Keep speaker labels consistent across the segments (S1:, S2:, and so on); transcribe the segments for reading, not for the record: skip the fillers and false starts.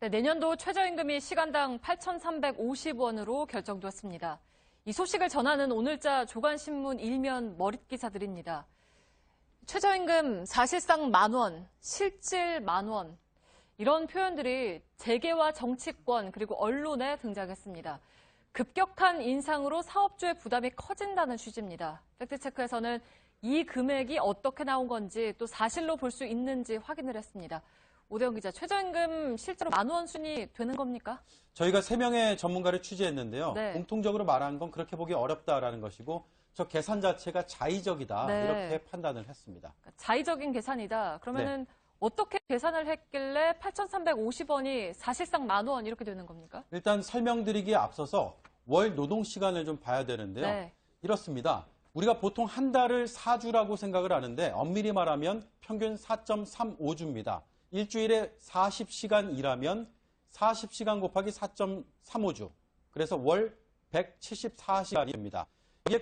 S1: 네, 내년도 최저임금이 시간당 8,350원으로 결정되었습니다. 이 소식을 전하는 오늘자 조간신문 일면 머릿 기사들입니다. 최저임금 사실상 만원, 실질 만원 이런 표현들이 재계와 정치권 그리고 언론에 등장했습니다. 급격한 인상으로 사업주의 부담이 커진다는 취지입니다. 팩트체크에서는 이 금액이 어떻게 나온 건지 또 사실로 볼 수 있는지 확인을 했습니다. 오대영 기자, 최저임금 실제로 만원 순위 되는 겁니까?
S2: 저희가 3명의 전문가를 취재했는데요.
S1: 네.
S2: 공통적으로 말하는 건 그렇게 보기 어렵다라는 것이고 저 계산 자체가 자의적이다
S1: 네.
S2: 이렇게 판단을 했습니다.
S1: 자의적인 계산이다. 그러면은 어떻게 계산을 했길래 8,350원이 사실상 만원 이렇게 되는 겁니까?
S2: 일단 설명드리기에 앞서서 월 노동시간을 좀 봐야 되는데요.
S1: 네.
S2: 이렇습니다. 우리가 보통 한 달을 4주라고 생각을 하는데 엄밀히 말하면 평균 4.35주입니다. 일주일에 40시간 일하면 40시간 곱하기 4.35주. 그래서 월 174시간이 됩니다. 이게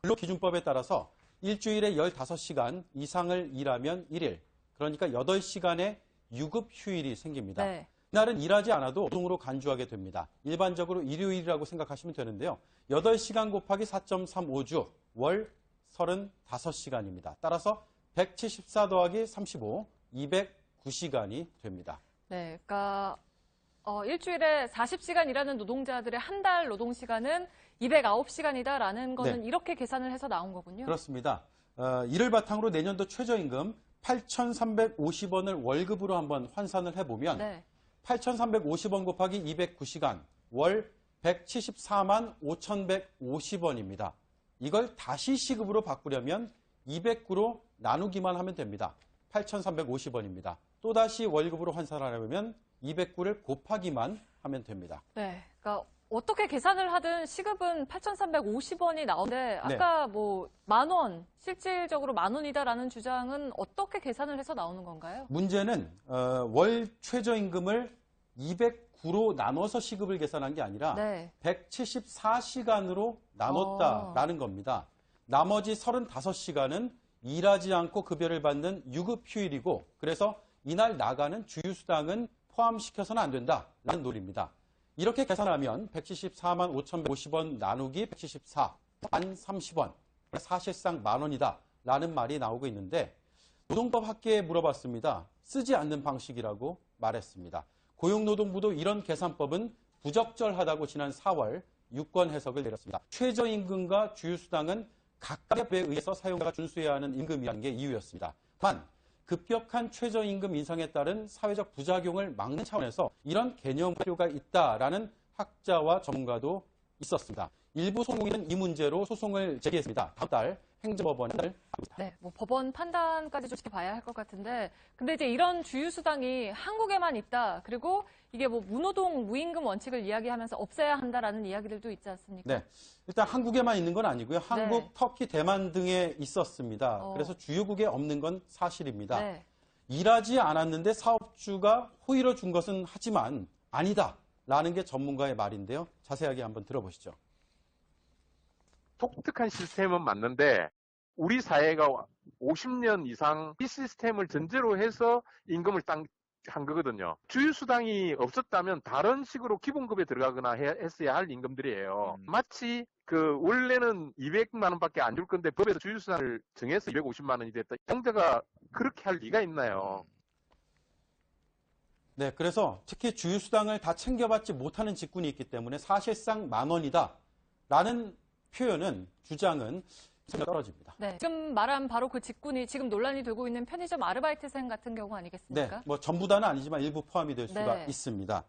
S2: 근로기준법에 따라서 일주일에 15시간 이상을 일하면 1일. 그러니까 8시간의 유급 휴일이 생깁니다.
S1: 네.
S2: 이날은 일하지 않아도 노동으로 간주하게 됩니다. 일반적으로 일요일이라고 생각하시면 되는데요. 8시간 곱하기 4.35주, 월 35시간입니다. 따라서 174 더하기 35, 209시간이 됩니다.
S1: 네, 그러니까 일주일에 40시간 일하는 노동자들의 한 달 노동시간은 209시간이다라는 거는
S2: 네.
S1: 이렇게 계산을 해서 나온 거군요.
S2: 그렇습니다. 이를 바탕으로 내년도 최저임금 8,350원을 월급으로 한번 환산을 해보면
S1: 네.
S2: 8,350원 곱하기 209시간, 월 174만 5,150원입니다. 이걸 다시 시급으로 바꾸려면 209로 나누기만 하면 됩니다. 8,350원입니다. 또다시 월급으로 환산하려면 209를 곱하기만 하면 됩니다.
S1: 네, 그러니까 어떻게 계산을 하든 시급은 8,350원이 나오는데 아까 뭐 만원, 실질적으로 만원이다라는 주장은 어떻게 계산을 해서 나오는 건가요?
S2: 문제는 월 최저임금을 209로 나눠서 시급을 계산한 게 아니라 174시간으로 나눴다라는 겁니다. 나머지 35시간은 일하지 않고 급여를 받는 유급휴일이고 그래서 이날 나가는 주휴수당은 포함시켜서는 안 된다라는 논리입니다. 이렇게 계산하면 174만 5,150원 나누기 174, 만 30원, 사실상 만원이다라는 말이 나오고 있는데 노동법 학계에 물어봤습니다. 쓰지 않는 방식이라고 말했습니다. 고용노동부도 이런 계산법은 부적절하다고 지난 4월 유권 해석을 내렸습니다. 최저임금과 주휴수당은 각각의 법에 의해서 사용자가 준수해야 하는 임금이라는 게 이유였습니다. 단, 급격한 최저임금 인상에 따른 사회적 부작용을 막는 차원에서 이런 개념 필요가 있다라는 학자와 전문가도 있었습니다. 일부 소송인은 이 문제로 소송을 제기했습니다. 다음 달 행정법원을
S1: 네, 뭐 법원 판단까지 좀 지켜봐야 할 것 같은데, 근데 이제 이런 주휴수당이 한국에만 있다. 그리고 이게 뭐 무노동 무임금 원칙을 이야기하면서 없애야 한다라는 이야기들도 있지 않습니까?
S2: 네, 일단 한국에만 있는 건 아니고요. 한국, 터키, 대만 등에 있었습니다. 그래서 주요국에 없는 건 사실입니다.
S1: 네.
S2: 일하지 않았는데 사업주가 호의로 준 것은 하지만 아니다라는 게 전문가의 말인데요. 자세하게 한번 들어보시죠.
S3: 독특한 시스템은 맞는데 우리 사회가 50년 이상 이 시스템을 전제로 해서 임금을 한 거거든요. 주휴수당이 없었다면 다른 식으로 기본급에 들어가거나 했어야 할 임금들이에요. 마치 원래는 200만 원밖에 안 줄 건데 법에서 주휴수당을 정해서 250만 원이 됐다. 양자가 그렇게 할 리가 있나요?
S2: 네, 그래서 특히 주휴수당을 다 챙겨받지 못하는 직군이 있기 때문에 사실상 만원이다라는 표현은, 주장은 떨어집니다.
S1: 네, 지금 말한 바로 그 직군이 지금 논란이 되고 있는 편의점 아르바이트생 같은 경우 아니겠습니까?
S2: 네, 뭐 전부 다는 아니지만 일부 포함이 될 수가 있습니다.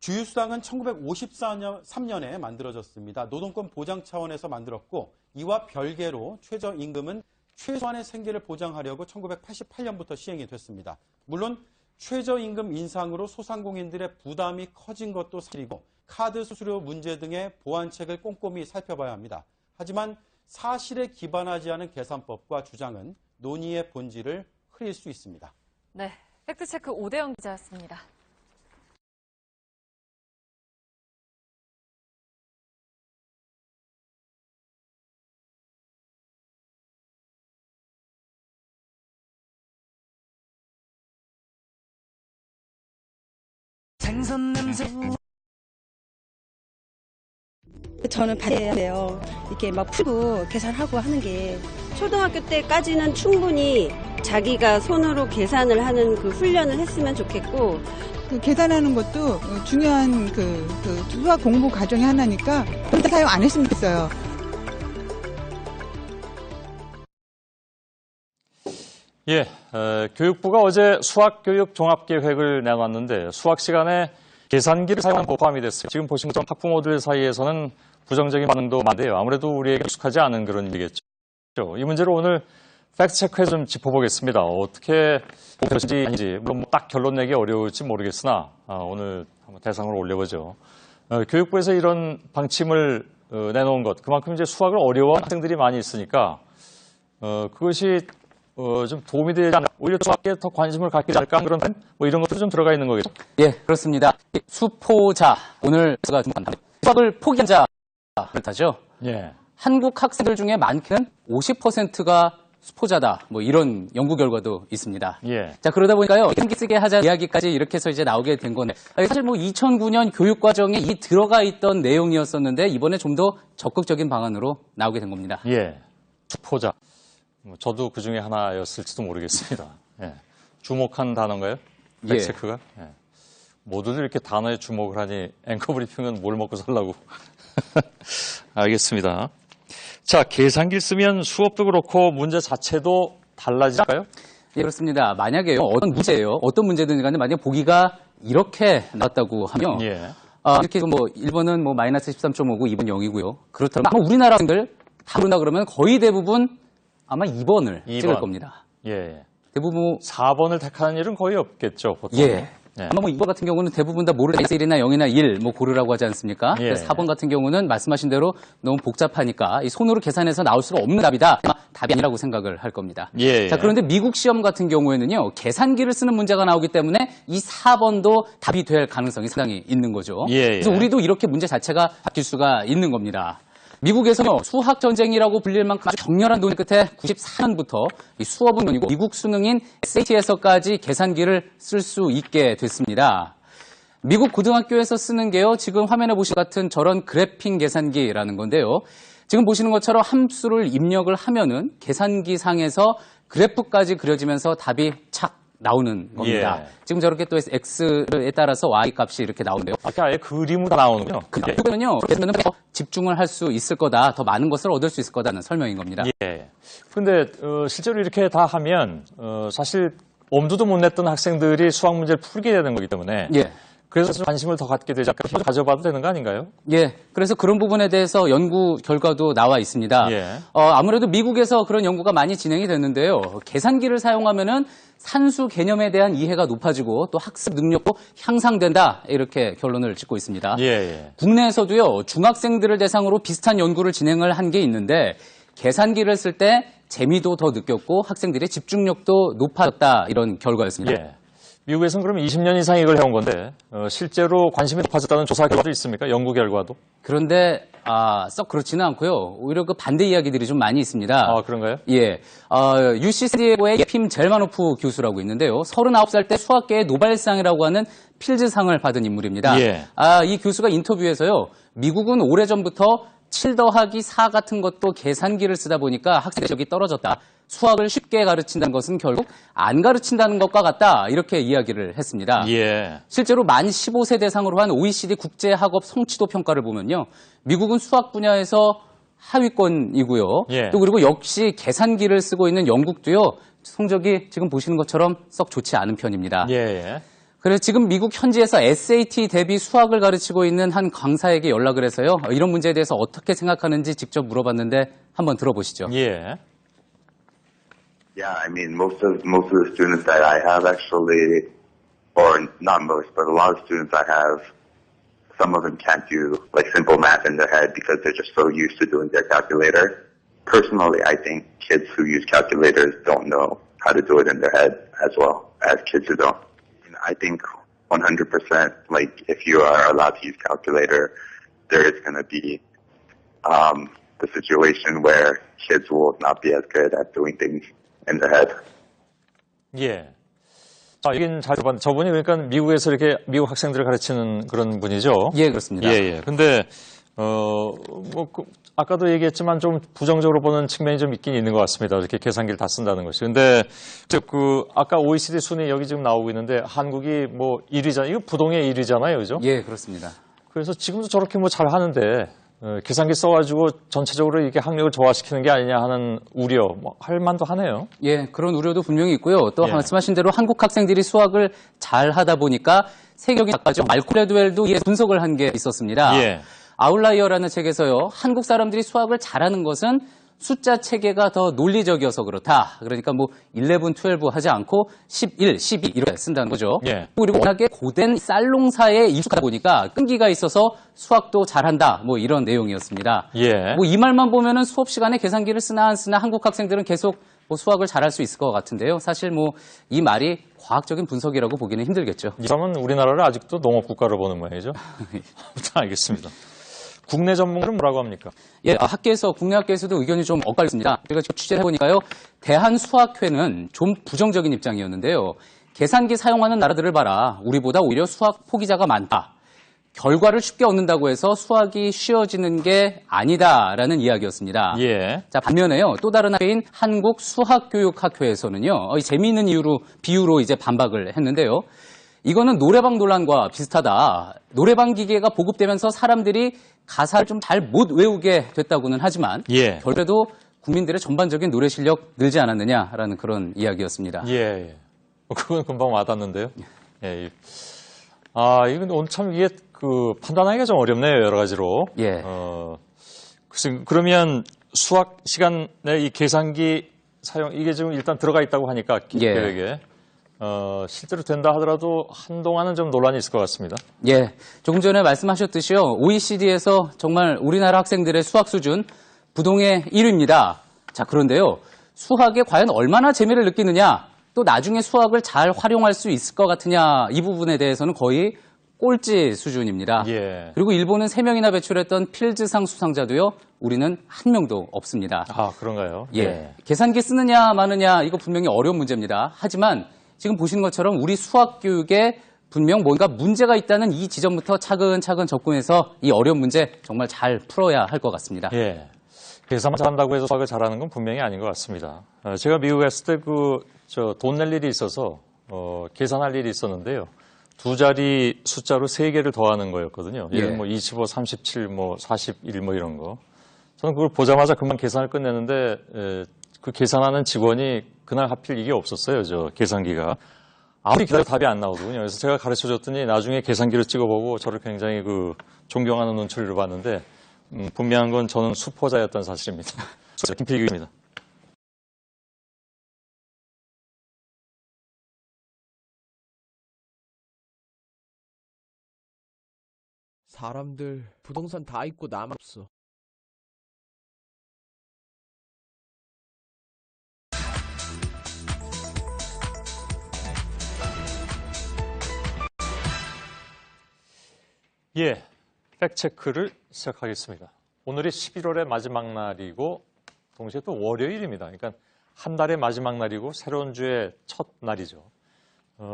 S2: 주휴수당은 1953년에 만들어졌습니다. 노동권 보장 차원에서 만들었고 이와 별개로 최저임금은 최소한의 생계를 보장하려고 1988년부터 시행이 됐습니다. 물론 최저임금 인상으로 소상공인들의 부담이 커진 것도 사실이고 카드 수수료 문제 등의 보완책을 꼼꼼히 살펴봐야 합니다. 하지만 사실에 기반하지 않은 계산법과 주장은 논의의 본질을 흐릴 수 있습니다.
S1: 네, 팩트체크 오대영 기자였습니다.
S4: 생선 냄새.
S5: 저는 반대해야 돼요. 이렇게 막 풀고 계산하고 하는 게.
S6: 초등학교 때까지는 충분히 자기가 손으로 계산을 하는 그 훈련을 했으면 좋겠고,
S7: 그 계산하는 것도 중요한 그 수학 공부 과정의 하나니까 절대 사용 안 했으면 좋겠어요.
S8: 예, 교육부가 어제 수학교육 종합계획을 내놨는데 수학 시간에 계산기를 사용하는 거 포함이 됐어요. 지금 보신 것처럼 학부모들 사이에서는 부정적인 반응도 많은데요. 아무래도 우리에게 익숙하지 않은 그런 일이겠죠. 이 문제를 오늘 팩트체크에 좀 짚어보겠습니다. 어떻게 보셨는지 아닌지 물론 딱 결론 내기 어려울지 모르겠으나 오늘 한번 대상으로 올려보죠. 교육부에서 이런 방침을 내놓은 것, 그만큼 이제 수학을 어려워하는 학생들이 많이 있으니까 그것이 좀 도움이 되지 않을까, 오히려 수학에 더 관심을 갖게 되지 않을까, 그런 뭐 이런 것도 좀 들어가 있는 거겠죠.
S9: 예, 그렇습니다. 수포자, 오늘 제가 좀 수학을 포기한 자를 타죠.
S8: 예.
S9: 한국 학생들 중에 많게는 50%가 수포자다. 뭐 이런 연구 결과도 있습니다.
S8: 예.
S9: 자, 그러다 보니까요, 계산기 쓰게 하자 이야기까지 이렇게 해서 이제 나오게 된 건데, 사실 뭐 2009년 교육과정에 이 들어가 있던 내용이었었는데, 이번에 좀 더 적극적인 방안으로 나오게 된 겁니다.
S8: 예. 수포자. 저도 그 중에 하나였을지도 모르겠습니다. 예. 주목한 단어인가요? 팩트체크가? 예. 모두들 이렇게 단어에 주목을 하니 앵커 브리핑은 뭘 먹고 살라고. 알겠습니다. 자, 계산기를 쓰면 수업도 그렇고 문제 자체도 달라질까요?
S9: 예, 그렇습니다. 만약에요, 어떤 문제든 간에 만약 보기가 이렇게 나왔다고 하면,
S8: 예.
S9: 이렇게 뭐 1번은 뭐 마이너스 13.5고 2번 0이고요. 그렇다면 아마 우리나라 학생들 다 그런다 그러면 거의 대부분 아마 2번을 찍을 겁니다.
S8: 예.
S9: 대부분
S8: 4번을 택하는 일은 거의 없겠죠, 보통.
S9: 예. 아마 뭐 2번 같은 경우는 대부분 다 모르는 1이나 0이나 1 뭐 고르라고 하지 않습니까?
S8: 예.
S9: 4번 같은 경우는 말씀하신 대로 너무 복잡하니까 이 손으로 계산해서 나올 수가 없는 답이다. 아마 답이 아니라고 생각을 할 겁니다.
S8: 예.
S9: 자, 그런데 미국 시험 같은 경우에는요, 계산기를 쓰는 문제가 나오기 때문에 이 4번도 답이 될 가능성이 상당히 있는 거죠.
S8: 예.
S9: 그래서 우리도 이렇게 문제 자체가 바뀔 수가 있는 겁니다. 미국에서는 수학 전쟁이라고 불릴 만큼 아주 격렬한 논의 끝에 94년부터 이 수업은 아니고 미국 수능인 SAT에서까지 계산기를 쓸 수 있게 됐습니다. 미국 고등학교에서 쓰는 게요, 지금 화면에 보시는 같은 저런 그래핑 계산기라는 건데요. 지금 보시는 것처럼 함수를 입력을 하면은 계산기 상에서 그래프까지 그려지면서 답이 착 나오는 겁니다.
S8: 예.
S9: 지금 저렇게 또 X에 따라서 Y 값이 이렇게 나오는데요.
S8: 아예 그림으로 다 나오는군요.
S9: 그러면요, 그러면 더 집중을 할 수 있을 거다, 더 많은 것을 얻을 수 있을 거다는 설명인 겁니다.
S8: 예. 그런데 실제로 이렇게 다 하면 사실 엄두도 못 냈던 학생들이 수학 문제를 풀게 되는 거기 때문에
S9: 예.
S8: 그래서 좀 관심을 더 갖게 되지 않을까, 가져봐도 되는 거 아닌가요?
S9: 예, 그래서 그런 부분에 대해서 연구 결과도 나와 있습니다.
S8: 예.
S9: 아무래도 미국에서 그런 연구가 많이 진행이 됐는데요. 계산기를 사용하면은 산수 개념에 대한 이해가 높아지고 또 학습 능력도 향상된다, 이렇게 결론을 짓고 있습니다.
S8: 예.
S9: 국내에서도요, 중학생들을 대상으로 비슷한 연구를 진행을 한 게 있는데, 계산기를 쓸 때 재미도 더 느꼈고 학생들의 집중력도 높아졌다, 이런 결과였습니다.
S8: 예. 미국에서는 그럼 20년 이상 이걸 해온 건데 실제로 관심이 높아졌다는 조사 결과도 있습니까? 연구 결과도?
S9: 그런데 썩 그렇지는 않고요. 오히려 그 반대 이야기들이 좀 많이 있습니다.
S8: 아, 그런가요?
S9: 예. UC 샌디에고의 예핌 젤마노프 교수라고 있는데요. 39살 때 수학계의 노벨상이라고 하는 필즈상을 받은 인물입니다.
S8: 예.
S9: 이 교수가 인터뷰에서요, 미국은 오래전부터 7 더하기 4 같은 것도 계산기를 쓰다 보니까 학생 실력이 떨어졌다. 수학을 쉽게 가르친다는 것은 결국 안 가르친다는 것과 같다, 이렇게 이야기를 했습니다.
S8: 예.
S9: 실제로 만 15세 대상으로 한 OECD 국제학업 성취도 평가를 보면요, 미국은 수학 분야에서 하위권이고요.
S8: 예.
S9: 또 그리고 역시 계산기를 쓰고 있는 영국도요, 성적이 지금 보시는 것처럼 썩 좋지 않은 편입니다.
S8: 예.
S9: 그래서 지금 미국 현지에서 SAT 대비 수학을 가르치고 있는 한 강사에게 연락을 해서요, 이런 문제에 대해서 어떻게 생각하는지 직접 물어봤는데 한번 들어보시죠.
S8: 예.
S10: Yeah, I mean, most of the students that I have actually, or not most, but a lot of students I have, some of them can't do like simple math in their head because they're just so used to doing their calculator. Personally, I think kids who use calculators don't know how to do it in their head as well as kids who don't. I think 100%, like if you are allowed to use calculator, there is going to be the situation where kids will not be as good at doing things in their head.
S8: 예. 이긴 잘 봤는데 저분이 그러니까 미국에서 이렇게 미국 학생들을 가르치는 그런 분이죠.
S9: 예, 그렇습니다.
S8: 예. 근데 아까도 얘기했지만 좀 부정적으로 보는 측면이 좀 있긴 있는 것 같습니다. 이렇게 계산기를 다 쓴다는 것이. 근데 아까 OECD 순위 여기 지금 나오고 있는데 한국이 뭐 1위잖아요. 이거 부동의 1위잖아요, 그죠?
S9: 예, 그렇습니다.
S8: 그래서 지금도 저렇게 뭐 잘 하는데 계산기 써가지고 전체적으로 이렇게 학력을 저하시키는 게 아니냐 하는 우려, 할 만도 하네요.
S9: 예, 그런 우려도 분명히 있고요. 또
S8: 예.
S9: 말씀하신 대로 한국 학생들이 수학을 잘 하다 보니까 세계적인 작가죠. 말콤 레드웰도 이에 분석을 한 게 있었습니다.
S8: 예.
S9: 아웃라이어라는 책에서요. 한국 사람들이 수학을 잘하는 것은 숫자 체계가 더 논리적이어서 그렇다. 그러니까 뭐 11, 12 하지 않고 11, 12 이렇게 쓴다는 거죠.
S8: 예.
S9: 그리고 워낙에 고된 쌀농사에 익숙하다 보니까 끈기가 있어서 수학도 잘한다. 뭐 이런 내용이었습니다.
S8: 예.
S9: 뭐 이 말만 보면은 수업 시간에 계산기를 쓰나 안 쓰나 한국 학생들은 계속 뭐 수학을 잘할 수 있을 것 같은데요. 사실 뭐 이 말이 과학적인 분석이라고 보기는 힘들겠죠.
S8: 이 사람은 우리나라를 아직도 농업국가로 보는 모양이죠. 알겠습니다. 국내 전문가는 뭐라고 합니까?
S9: 예, 학계에서, 국내 학계에서도 의견이 좀 엇갈렸습니다. 제가 지금 취재를 해보니까요, 대한수학회는 좀 부정적인 입장이었는데요. 계산기 사용하는 나라들을 봐라. 우리보다 오히려 수학 포기자가 많다. 결과를 쉽게 얻는다고 해서 수학이 쉬워지는 게 아니다라는 이야기였습니다.
S8: 예.
S9: 자, 반면에요, 또 다른 학회인 한국수학교육학회에서는요, 재미있는 비유로 이제 반박을 했는데요. 이거는 노래방 논란과 비슷하다. 노래방 기계가 보급되면서 사람들이 가사를 좀 잘 못 외우게 됐다고는 하지만
S8: 예.
S9: 결과도 국민들의 전반적인 노래 실력 늘지 않았느냐라는 그런 이야기였습니다.
S8: 예. 그건 금방 와닿는데요. 예. 이건 오늘 참 이게 판단하기가 좀 어렵네요, 여러 가지로.
S9: 예.
S8: 그러면 수학 시간에 이 계산기 사용, 이게 지금 일단 들어가 있다고 하니까 계획에. 실제로 된다 하더라도 한동안은 좀 논란이 있을 것 같습니다.
S9: 예. 조금 전에 말씀하셨듯이요. OECD에서 정말 우리나라 학생들의 수학 수준 부동의 1위입니다. 자, 그런데요. 수학에 과연 얼마나 재미를 느끼느냐, 또 나중에 수학을 잘 활용할 수 있을 것 같으냐, 이 부분에 대해서는 거의 꼴찌 수준입니다.
S8: 예.
S9: 그리고 일본은 3명이나 배출했던 필즈상 수상자도요. 우리는 1명도 없습니다.
S8: 아, 그런가요?
S9: 예. 계산기 쓰느냐 마느냐 이거 분명히 어려운 문제입니다. 하지만 지금 보시는 것처럼 우리 수학 교육에 분명 뭔가 문제가 있다는 이 지점부터 차근차근 접근해서 이 어려운 문제 정말 잘 풀어야 할 것 같습니다.
S8: 예. 계산만 잘한다고 해서 수학을 잘하는 건 분명히 아닌 것 같습니다. 제가 미국에 갔을 때 돈 낼 일이 있어서 계산할 일이 있었는데요. 두 자리 숫자로 3개를 더하는 거였거든요. 예를 들면 25, 37, 41 이런 거. 저는 그걸 보자마자 금방 계산을 끝냈는데 그 계산하는 직원이 그날 하필 이게 없었어요. 계산기가. 아무리 기다려도 답이 안 나오더군요. 그래서 제가 가르쳐줬더니 나중에 계산기를 찍어보고 저를 굉장히 존경하는 눈초리로 봤는데 분명한 건 저는 수포자였던 사실입니다. 김필규입니다.
S4: 사람들 부동산 다 있고 남 없어.
S8: 예, 팩트체크를 시작하겠습니다. 오늘이 11월의 마지막 날이고 동시에 또 월요일입니다. 그러니까 한 달의 마지막 날이고 새로운 주의 첫 날이죠.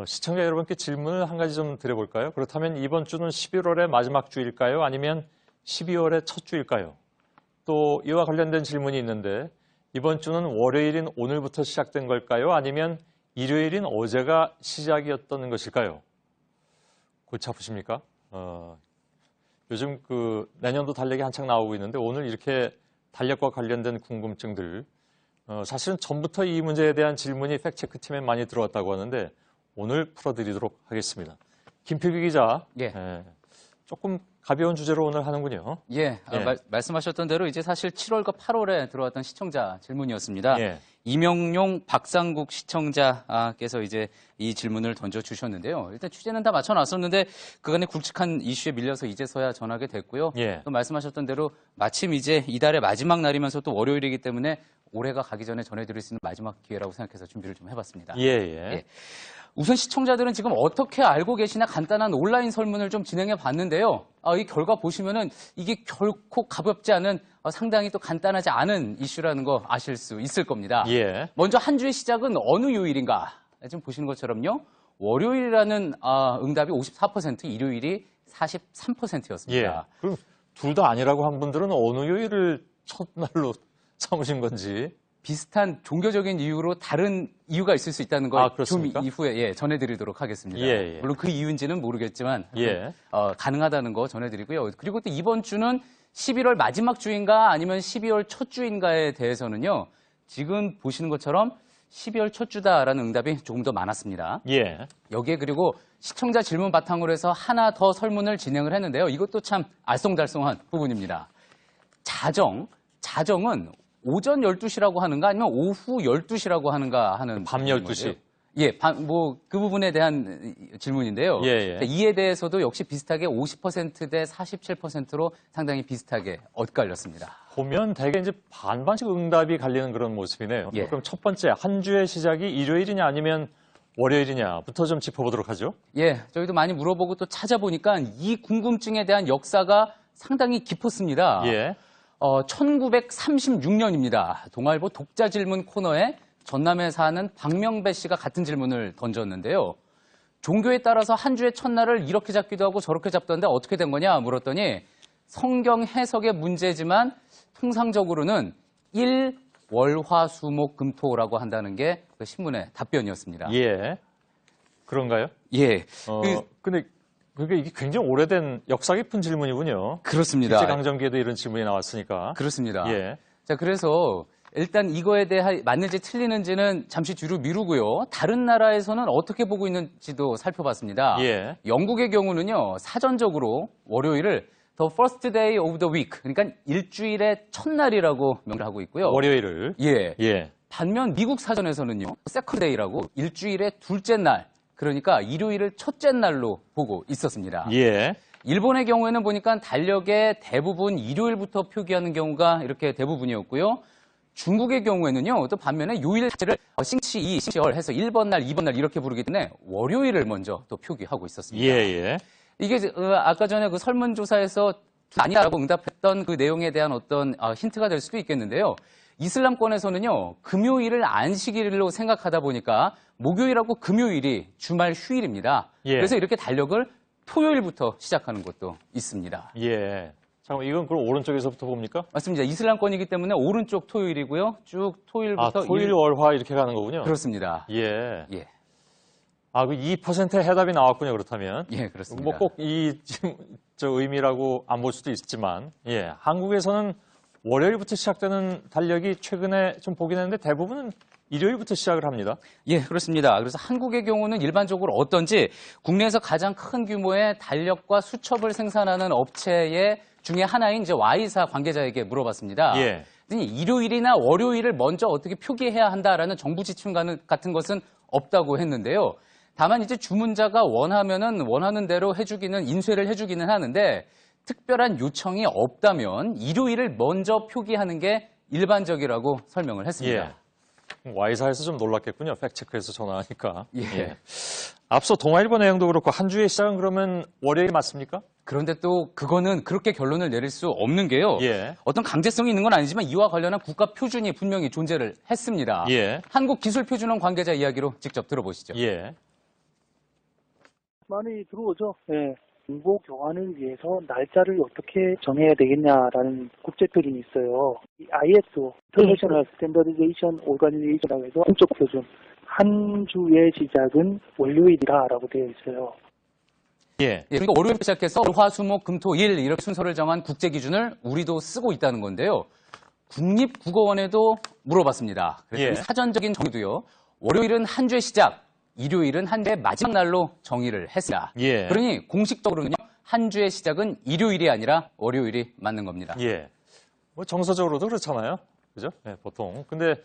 S8: 시청자 여러분께 질문을 한 가지 좀 드려볼까요? 그렇다면 이번 주는 11월의 마지막 주일까요? 아니면 12월의 첫 주일까요? 또 이와 관련된 질문이 있는데 이번 주는 월요일인 오늘부터 시작된 걸까요? 아니면 일요일인 어제가 시작이었던 것일까요? 골치 아프십니까? 요즘 내년도 달력이 한창 나오고 있는데 오늘 이렇게 달력과 관련된 궁금증들 사실은 전부터 이 문제에 대한 질문이 팩트체크팀에 많이 들어왔다고 하는데 오늘 풀어드리도록 하겠습니다. 김필규 기자, 조금 가벼운 주제로 오늘 하는군요.
S9: 예, 말씀하셨던 대로 이제 사실 7월과 8월에 들어왔던 시청자 질문이었습니다. 이명용 박상국 시청자께서 이제 이 질문을 던져주셨는데요. 일단 취재는 다 마쳐놨었는데 그간의 굵직한 이슈에 밀려서 이제서야 전하게 됐고요. 또 말씀하셨던 대로 마침 이제 이달의 마지막 날이면서 또 월요일이기 때문에 올해가 가기 전에 전해드릴 수 있는 마지막 기회라고 생각해서 준비를 좀 해봤습니다. 우선 시청자들은 지금 어떻게 알고 계시나 간단한 온라인 설문을 좀 진행해 봤는데요. 이 결과 보시면은 이게 결코 가볍지 않은 상당히 또 간단하지 않은 이슈라는 거 아실 수 있을 겁니다. 먼저 한 주의 시작은 어느 요일인가? 지금 보시는 것처럼요. 월요일이라는 응답이 54%, 일요일이 43%였습니다.
S8: 예. 그럼 둘 다 아니라고 한 분들은 어느 요일을 첫날로 삼으신 건지.
S9: 비슷한 종교적인 이유로 다른 이유가 있을 수 있다는 걸 좀
S8: 그렇습니까?
S9: 이후에 전해드리도록 하겠습니다.
S8: 예.
S9: 물론 그 이유인지는 모르겠지만
S8: 예.
S9: 가능하다는 거 전해드리고요. 그리고 또 이번 주는 11월 마지막 주인가 아니면 12월 첫 주인가에 대해서는요. 지금 보시는 것처럼 12월 첫 주다라는 응답이 조금 더 많았습니다.
S8: 예.
S9: 여기에 그리고 시청자 질문 바탕으로 해서 하나 더 설문을 진행을 했는데요. 이것도 참 알쏭달쏭한 부분입니다. 자정은 오전 12시라고 하는가 아니면 오후 12시라고 하는가 하는
S8: 밤 12시.
S9: 예, 그 부분에 대한 질문인데요.
S8: 예.
S9: 이에 대해서도 역시 비슷하게 50%대 47%로 상당히 비슷하게 엇갈렸습니다.
S8: 보면 대개 이제 반반씩 응답이 갈리는 그런 모습이네요.
S9: 예.
S8: 그럼 첫 번째, 한 주의 시작이 일요일이냐 아니면 월요일이냐부터 좀 짚어보도록 하죠.
S9: 예, 저희도 많이 물어보고 또 찾아보니까 이 궁금증에 대한 역사가 상당히 깊었습니다.
S8: 예.
S9: 1936년입니다. 동아일보 독자 질문 코너에 전남에 사는 박명배 씨가 같은 질문을 던졌는데요. 종교에 따라서 한 주의 첫날을 이렇게 잡기도 하고 저렇게 잡던데 어떻게 된 거냐 물었더니 성경 해석의 문제지만 통상적으로는 월화수목금토라고 한다는 게 그 신문의 답변이었습니다.
S8: 예. 그런가요?
S9: 예.
S8: 근데 이게 굉장히 오래된 역사 깊은 질문이군요.
S9: 그렇습니다.
S8: 일제강점기에도 이런 질문이 나왔으니까.
S9: 그렇습니다.
S8: 예.
S9: 자, 그래서 일단 이거에 대해 맞는지 틀리는지는 잠시 뒤로 미루고요. 다른 나라에서는 어떻게 보고 있는지도 살펴봤습니다.
S8: 예.
S9: 영국의 경우는요, 사전적으로 월요일을 The First Day of the Week, 그러니까 일주일의 첫날이라고 명을 하고 있고요.
S8: 월요일을.
S9: 예.
S8: 예.
S9: 반면 미국 사전에서는요, Second Day라고 일주일의 둘째 날, 그러니까 일요일을 첫째 날로 보고 있었습니다.
S8: 예.
S9: 일본의 경우에는 보니까 달력의 대부분 일요일부터 표기하는 경우가 이렇게 대부분이었고요. 중국의 경우에는요, 또 반면에 요일 자체를 싱치2, 싱치얼 해서 1번 날, 2번 날 이렇게 부르기 때문에 월요일을 먼저 또 표기하고 있었습니다.
S8: 예.
S9: 이게 아까 전에 그 설문조사에서 아니라고 응답했던 그 내용에 대한 어떤 힌트가 될 수도 있겠는데요. 이슬람권에서는요, 금요일을 안식일로 생각하다 보니까 목요일하고 금요일이 주말 휴일입니다.
S8: 예.
S9: 그래서 이렇게 달력을 토요일부터 시작하는 곳도 있습니다.
S8: 예. 잠깐만, 이건 그럼 오른쪽에서부터 봅니까?
S9: 맞습니다. 이슬람권이기 때문에 오른쪽 토요일이고요. 쭉 토요일부터
S8: 토일, 월화 이렇게 가는 거군요.
S9: 그렇습니다.
S8: 예.
S9: 예.
S8: 그 2%의 해답이 나왔군요, 그렇다면.
S9: 예, 그렇습니다.
S8: 뭐 꼭 저 의미라고 안 볼 수도 있지만, 예. 한국에서는 월요일부터 시작되는 달력이 최근에 좀 보긴 했는데 대부분은 일요일부터 시작을 합니다.
S9: 예, 그렇습니다. 그래서 한국의 경우는 일반적으로 어떤지 국내에서 가장 큰 규모의 달력과 수첩을 생산하는 업체의 중에 하나인 이제 Y사 관계자에게 물어봤습니다.
S8: 예.
S9: 일요일이나 월요일을 먼저 어떻게 표기해야 한다라는 정부 지침 같은 것은 없다고 했는데요. 다만 이제 주문자가 원하는 대로 인쇄를 해주기는 하는데 특별한 요청이 없다면 일요일을 먼저 표기하는 게 일반적이라고 설명을 했습니다.
S8: 예. Y사에서 좀 놀랐겠군요. 팩트체크해서 전화하니까.
S9: 예.
S8: 앞서 동아일보 내용도 그렇고 한 주의 시작은 그러면 월요일 맞습니까?
S9: 그런데 또 그거는 그렇게 결론을 내릴 수 없는 게요.
S8: 예.
S9: 어떤 강제성이 있는 건 아니지만 이와 관련한 국가 표준이 분명히 존재를 했습니다.
S8: 예.
S9: 한국기술표준원 관계자 이야기로 직접 들어보시죠.
S8: 예.
S11: 많이 들어오죠. 예. 정보 교환을 위해서 날짜를 어떻게 정해야 되겠냐라는 국제 표준이 있어요. ISO, International Standardization Organization이라고 해서 한쪽 표준. 한 주의 시작은 월요일이다라고 되어 있어요.
S9: 예. 그러니까 월요일부터 시작해서 월, 화, 수, 목, 금, 토, 일 이렇게 순서를 정한 국제 기준을 우리도 쓰고 있다는 건데요. 국립국어원에도 물어봤습니다. 그래서
S8: 예.
S9: 사전적인 정의도요. 월요일은 한 주의 시작, 일요일은 한 주의 마지막 날로 정의를 했습니다.
S8: 예.
S9: 그러니 공식적으로는요. 한 주의 시작은 일요일이 아니라 월요일이 맞는 겁니다.
S8: 예. 뭐 정서적으로도 그렇잖아요. 그죠? 네, 보통. 근데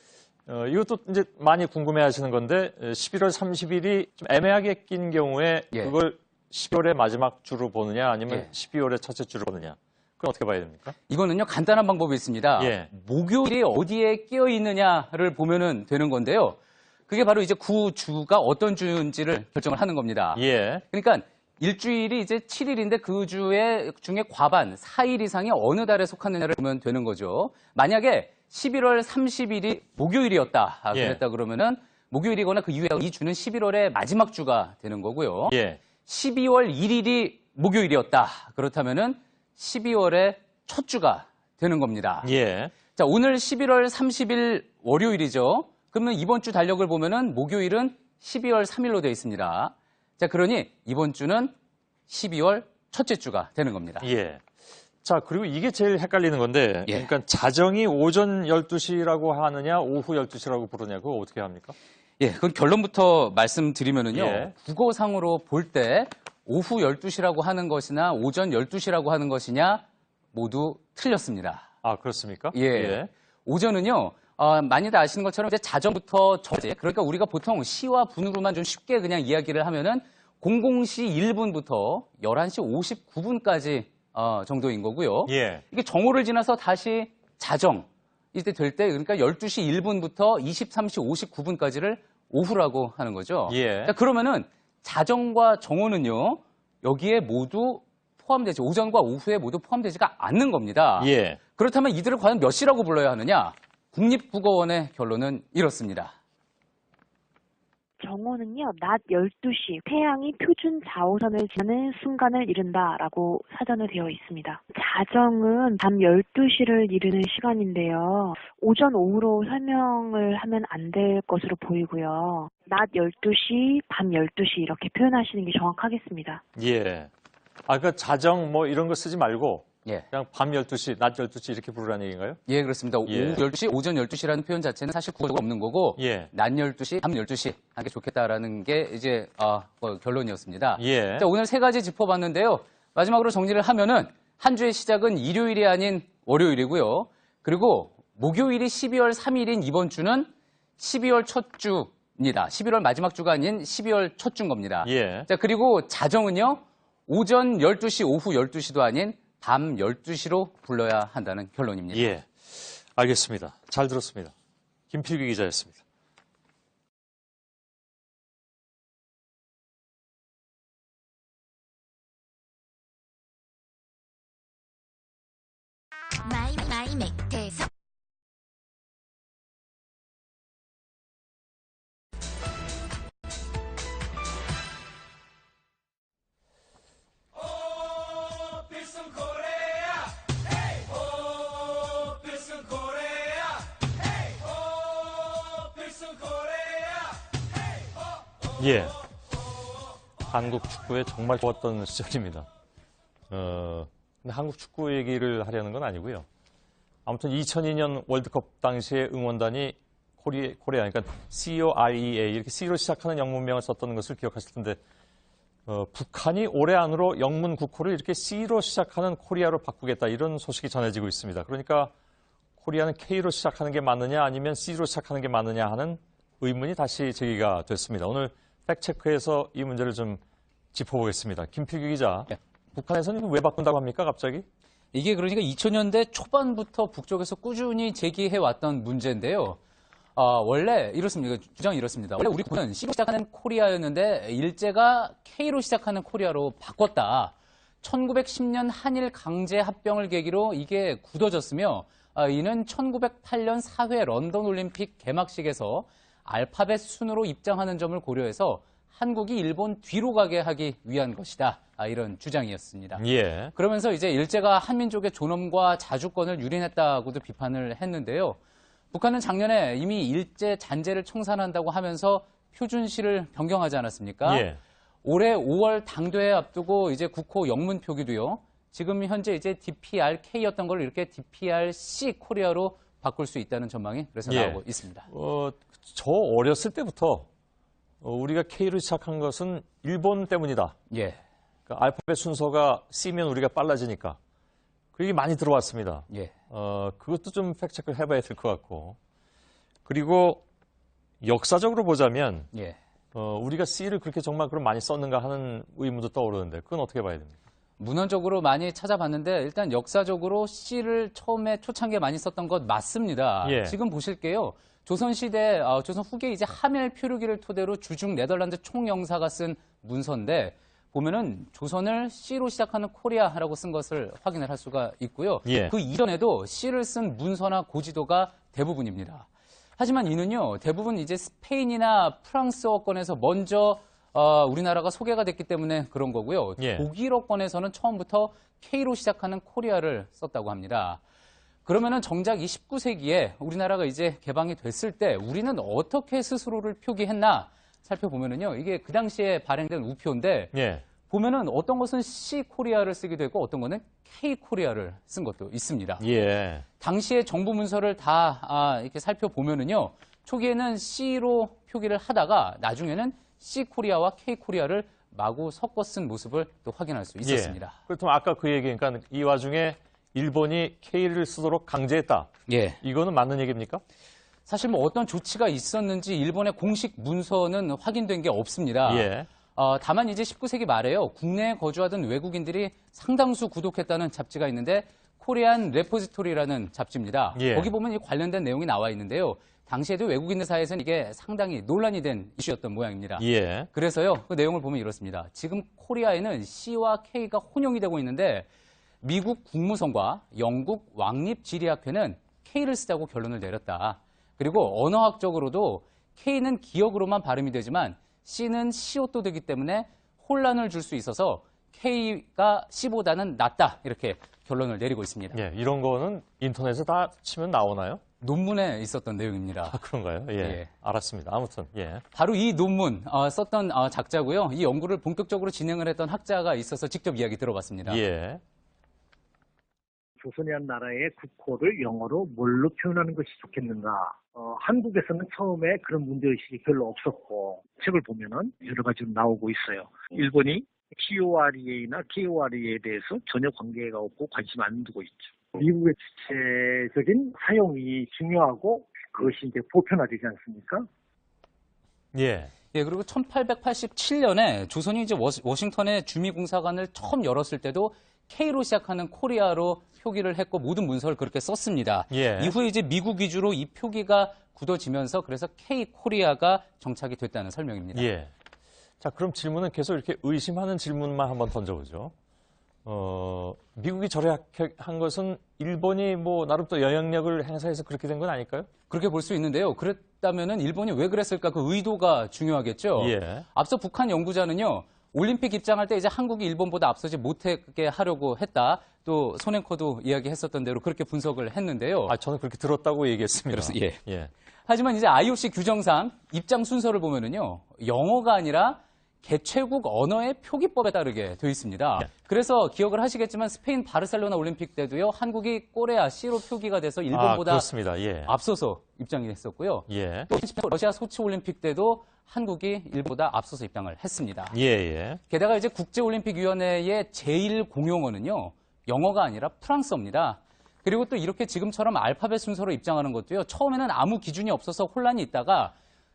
S8: 이것도 이제 많이 궁금해 하시는 건데 11월 30일이 좀 애매하게 낀 경우에
S9: 예.
S8: 그걸 11월의 마지막 주로 보느냐 아니면
S9: 예.
S8: 12월의 첫째 주로 보느냐. 그건 어떻게 봐야 됩니까?
S9: 이거는요, 간단한 방법이 있습니다.
S8: 예.
S9: 목요일이 어디에 끼어 있느냐를 보면은 되는 건데요. 그게 바로 이제 그 주가 어떤 주인지를 결정을 하는 겁니다.
S8: 예.
S9: 그러니까 일주일이 이제 7일인데 그 중에 과반 4일 이상이 어느 달에 속하느냐를 보면 되는 거죠. 만약에 11월 30일이 목요일이었다.
S8: 예.
S9: 그랬다 그러면은 목요일이거나 그 이후에 이 주는 11월의 마지막 주가 되는 거고요.
S8: 예.
S9: 12월 1일이 목요일이었다. 그렇다면은 12월의 첫 주가 되는 겁니다.
S8: 예.
S9: 자, 오늘 11월 30일 월요일이죠. 그러면 이번 주 달력을 보면은 목요일은 12월 3일로 되어 있습니다. 자, 그러니 이번 주는 12월 첫째 주가 되는 겁니다.
S8: 예. 자, 그리고 이게 제일 헷갈리는 건데,
S9: 예.
S8: 그러니까 자정이 오전 12시라고 하느냐, 오후 12시라고 부르냐, 그거 어떻게 합니까?
S9: 예, 그 결론부터 말씀드리면은요.
S8: 예.
S9: 국어상으로 볼 때 오후 12시라고 하는 것이나 오전 12시라고 하는 것이냐 모두 틀렸습니다.
S8: 아, 그렇습니까?
S9: 예. 오전은요. 많이들 아시는 것처럼 이제 자정부터 정제. 그러니까 우리가 보통 시와 분으로만 좀 쉽게 그냥 이야기를 하면은 00시 1분부터 11시 59분까지 정도인 거고요.
S8: 예.
S9: 이게 정오를 지나서 다시 자정 이때 될 때 그러니까 12시 1분부터 23시 59분까지를 오후라고 하는 거죠.
S8: 예.
S9: 자, 그러면은 자정과 정오는요. 여기에 모두 포함되지 오전과 오후에 모두 포함되지가 않는 겁니다.
S8: 예.
S9: 그렇다면 이들을 과연 몇 시라고 불러야 하느냐? 국립국어원의 결론은 이렇습니다.
S12: 정오는요, 낮 12시, 태양이 표준 자오선을 지나는 순간을 이른다라고 사전에 되어 있습니다. 자정은 밤 12시를 이르는 시간인데요. 오전, 오후로 설명을 하면 안 될 것으로 보이고요. 낮 12시, 밤 12시 이렇게 표현하시는 게 정확하겠습니다.
S8: 예. 그러니까 자정 뭐 이런 거 쓰지 말고,
S9: 예.
S8: 그냥 밤 12시, 낮 12시 이렇게 부르라는 얘기인가요?
S9: 예, 그렇습니다.
S8: 예.
S9: 오후 12시, 오전 12시라는 표현 자체는 사실 국어가 없는 거고,
S8: 예.
S9: 낮 12시, 밤 12시 하는 게 좋겠다라는 게 이제 결론이었습니다.
S8: 예.
S9: 자, 오늘 세 가지 짚어봤는데요. 마지막으로 정리를 하면은 한 주의 시작은 일요일이 아닌 월요일이고요. 그리고 목요일이 12월 3일인 이번 주는 12월 첫 주입니다. 11월 마지막 주가 아닌 12월 첫 주인 겁니다.
S8: 예.
S9: 자, 그리고 자정은요. 오전 12시, 오후 12시도 아닌 밤 12시로 불러야 한다는 결론입니다.
S8: 예. 알겠습니다. 잘 들었습니다. 김필규 기자였습니다.
S13: 마이 맥대석
S8: 예. 한국 축구에 정말 좋았던 시절입니다. 근데 한국 축구 얘기를 하려는 건 아니고요. 아무튼 2002년 월드컵 당시에 응원단이 코리아, 그러니까 COREA 이렇게 C로 시작하는 영문명을 썼던 것을 기억하실 텐데, 북한이 올해 안으로 영문 국호를 이렇게 C로 시작하는 코리아로 바꾸겠다 이런 소식이 전해지고 있습니다. 그러니까 코리아는 K로 시작하는 게 맞느냐 아니면 C로 시작하는 게 맞느냐 하는 의문이 다시 제기가 됐습니다. 오늘 팩트체크에서 이 문제를 좀 짚어보겠습니다. 김필규 기자,
S9: 네.
S8: 북한에서는 왜 바꾼다고 합니까, 갑자기?
S9: 이게 그러니까 2000년대 초반부터 북쪽에서 꾸준히 제기해왔던 문제인데요. 원래 이렇습니다. 주장이 이렇습니다. 원래 우리 국가는 C로 시작하는 코리아였는데 일제가 K로 시작하는 코리아로 바꿨다. 1910년 한일 강제 합병을 계기로 이게 굳어졌으며 이는 1908년 4회 런던 올림픽 개막식에서 알파벳 순으로 입장하는 점을 고려해서 한국이 일본 뒤로 가게 하기 위한 것이다. 이런 주장이었습니다.
S8: 예.
S9: 그러면서 이제 일제가 한민족의 존엄과 자주권을 유린했다고도 비판을 했는데요. 북한은 작년에 이미 일제 잔재를 청산한다고 하면서 표준시를 변경하지 않았습니까?
S8: 예.
S9: 올해 5월 당대회 앞두고 이제 국호 영문 표기도요. 지금 현재 이제 DPRK였던 걸 이렇게 DPRC 코리아로 바꿀 수 있다는 전망이 그래서
S8: 예.
S9: 나오고 있습니다.
S8: 저 어렸을 때부터 우리가 K로 시작한 것은 일본 때문이다.
S9: 예.
S8: 그러니까 알파벳 순서가 C면 우리가 빨라지니까. 그 얘기 많이 들어왔습니다.
S9: 예.
S8: 그것도 좀 팩트체크를 해봐야 될 것 같고. 그리고 역사적으로 보자면
S9: 예.
S8: 우리가 C를 그렇게 정말 그럼 많이 썼는가 하는 의문도 떠오르는데 그건 어떻게 봐야 됩니까?
S9: 문헌적으로 많이 찾아봤는데 일단 역사적으로 C를 처음에 초창기에 많이 썼던 것 맞습니다.
S8: 예.
S9: 지금 보실게요. 조선시대, 조선 후기 이제 하멜 표류기를 토대로 주중 네덜란드 총영사가 쓴 문서인데 보면은 조선을 C로 시작하는 코리아라고 쓴 것을 확인을 할 수가 있고요.
S8: 예.
S9: 그 이전에도 C를 쓴 문서나 고지도가 대부분입니다. 하지만 이는요, 대부분 이제 스페인이나 프랑스어권에서 먼저 우리나라가 소개가 됐기 때문에 그런 거고요.
S8: 예.
S9: 독일어권에서는 처음부터 K로 시작하는 코리아를 썼다고 합니다. 그러면은 정작 이 19세기에 우리나라가 이제 개방이 됐을 때 우리는 어떻게 스스로를 표기했나 살펴보면은요, 이게 그 당시에 발행된 우표인데
S8: 예.
S9: 보면은 어떤 것은 C 코리아를 쓰기도 했고 어떤 거는 K 코리아를 쓴 것도 있습니다.
S8: 예.
S9: 당시의 정부 문서를 다 이렇게 살펴보면은요, 초기에는 C로 표기를 하다가 나중에는 C 코리아와 K 코리아를 마구 섞어 쓴 모습을 또 확인할 수 있었습니다.
S8: 예. 그렇다면 아까 그 얘기니까 이 와중에 일본이 K를 쓰도록 강제했다.
S9: 예.
S8: 이거는 맞는 얘기입니까?
S9: 사실 뭐 어떤 조치가 있었는지 일본의 공식 문서는 확인된 게 없습니다.
S8: 예.
S9: 다만 이제 19세기 말에요. 국내에 거주하던 외국인들이 상당수 구독했다는 잡지가 있는데 코리안 레포지토리라는 잡지입니다.
S8: 예.
S9: 거기 보면 이 관련된 내용이 나와 있는데요. 당시에도 외국인들 사이에서는 이게 상당히 논란이 된 이슈였던 모양입니다.
S8: 예.
S9: 그래서요, 그 내용을 보면 이렇습니다. 지금 코리아에는 C와 K가 혼용이 되고 있는데 미국 국무성과 영국 왕립지리학회는 K를 쓰자고 결론을 내렸다. 그리고 언어학적으로도 K는 기역으로만 발음이 되지만 C는 C옷도 되기 때문에 혼란을 줄 수 있어서 K가 C보다는 낫다. 이렇게 결론을 내리고 있습니다.
S8: 예. 이런 거는 인터넷에 다 치면 나오나요?
S9: 논문에 있었던 내용입니다.
S8: 아, 그런가요? 예.
S9: 예.
S8: 알았습니다. 아무튼, 예.
S9: 바로 이 논문 썼던 작자고요. 이 연구를 본격적으로 진행을 했던 학자가 있어서 직접 이야기 들어봤습니다.
S8: 예.
S14: 조선이라는 나라의 국호를 영어로 뭘로 표현하는 것이 좋겠는가. 한국에서는 처음에 그런 문제의식이 별로 없었고, 책을 보면은 여러 가지로 나오고 있어요. 일본이 COREA나 KOREA에 대해서 전혀 관계가 없고 관심 안 두고 있죠. 미국의 주체적인 사용이 중요하고 그것이 이제 보편화되지 않습니까?
S8: 예.
S9: 예, 그리고 1887년에 조선이 이제 워싱턴에 주미공사관을 처음 열었을 때도 K로 시작하는 코리아로 표기를 했고 모든 문서를 그렇게 썼습니다.
S8: 예.
S9: 이후에 이제 미국 위주로 이 표기가 굳어지면서 그래서 K 코리아가 정착이 됐다는 설명입니다.
S8: 예. 자, 그럼 질문은 계속 이렇게 의심하는 질문만 한번 던져보죠. 미국이 절약한 것은 일본이 뭐 나름 또 영향력을 행사해서 그렇게 된 건 아닐까요?
S9: 그렇게 볼 수 있는데요. 그랬다면은 일본이 왜 그랬을까? 그 의도가 중요하겠죠.
S8: 예.
S9: 앞서 북한 연구자는요. 올림픽 입장할 때 이제 한국이 일본보다 앞서지 못하게 하려고 했다. 또 손앵커도 이야기했었던 대로 그렇게 분석을 했는데요.
S8: 아, 저는 그렇게 들었다고 얘기했습니다.
S9: 그렇습니다. 예.
S8: 예.
S9: 하지만 이제 IOC 규정상 입장 순서를 보면은요. 영어가 아니라 개최국 언어의 표기법에 따르게 되어 있습니다. 그래서 기억을 하시겠지만 스페인 바르셀로나 올림픽 때도요. 한국이 꼬레아 C로 표기가 돼서 일본보다
S8: 그렇습니다. 예.
S9: 앞서서 입장이 했었고요.
S8: 예.
S9: 또 러시아 소치 올림픽 때도 한국이 일본보다 앞서서 입장을 했습니다.
S8: 예, 예.
S9: 게다가 이제 국제올림픽위원회의 제1공용어는요. 영어가 아니라 프랑스어입니다. 그리고 또 이렇게 지금처럼 알파벳 순서로 입장하는 것도요. 처음에는 아무 기준이 없어서 혼란이 있다가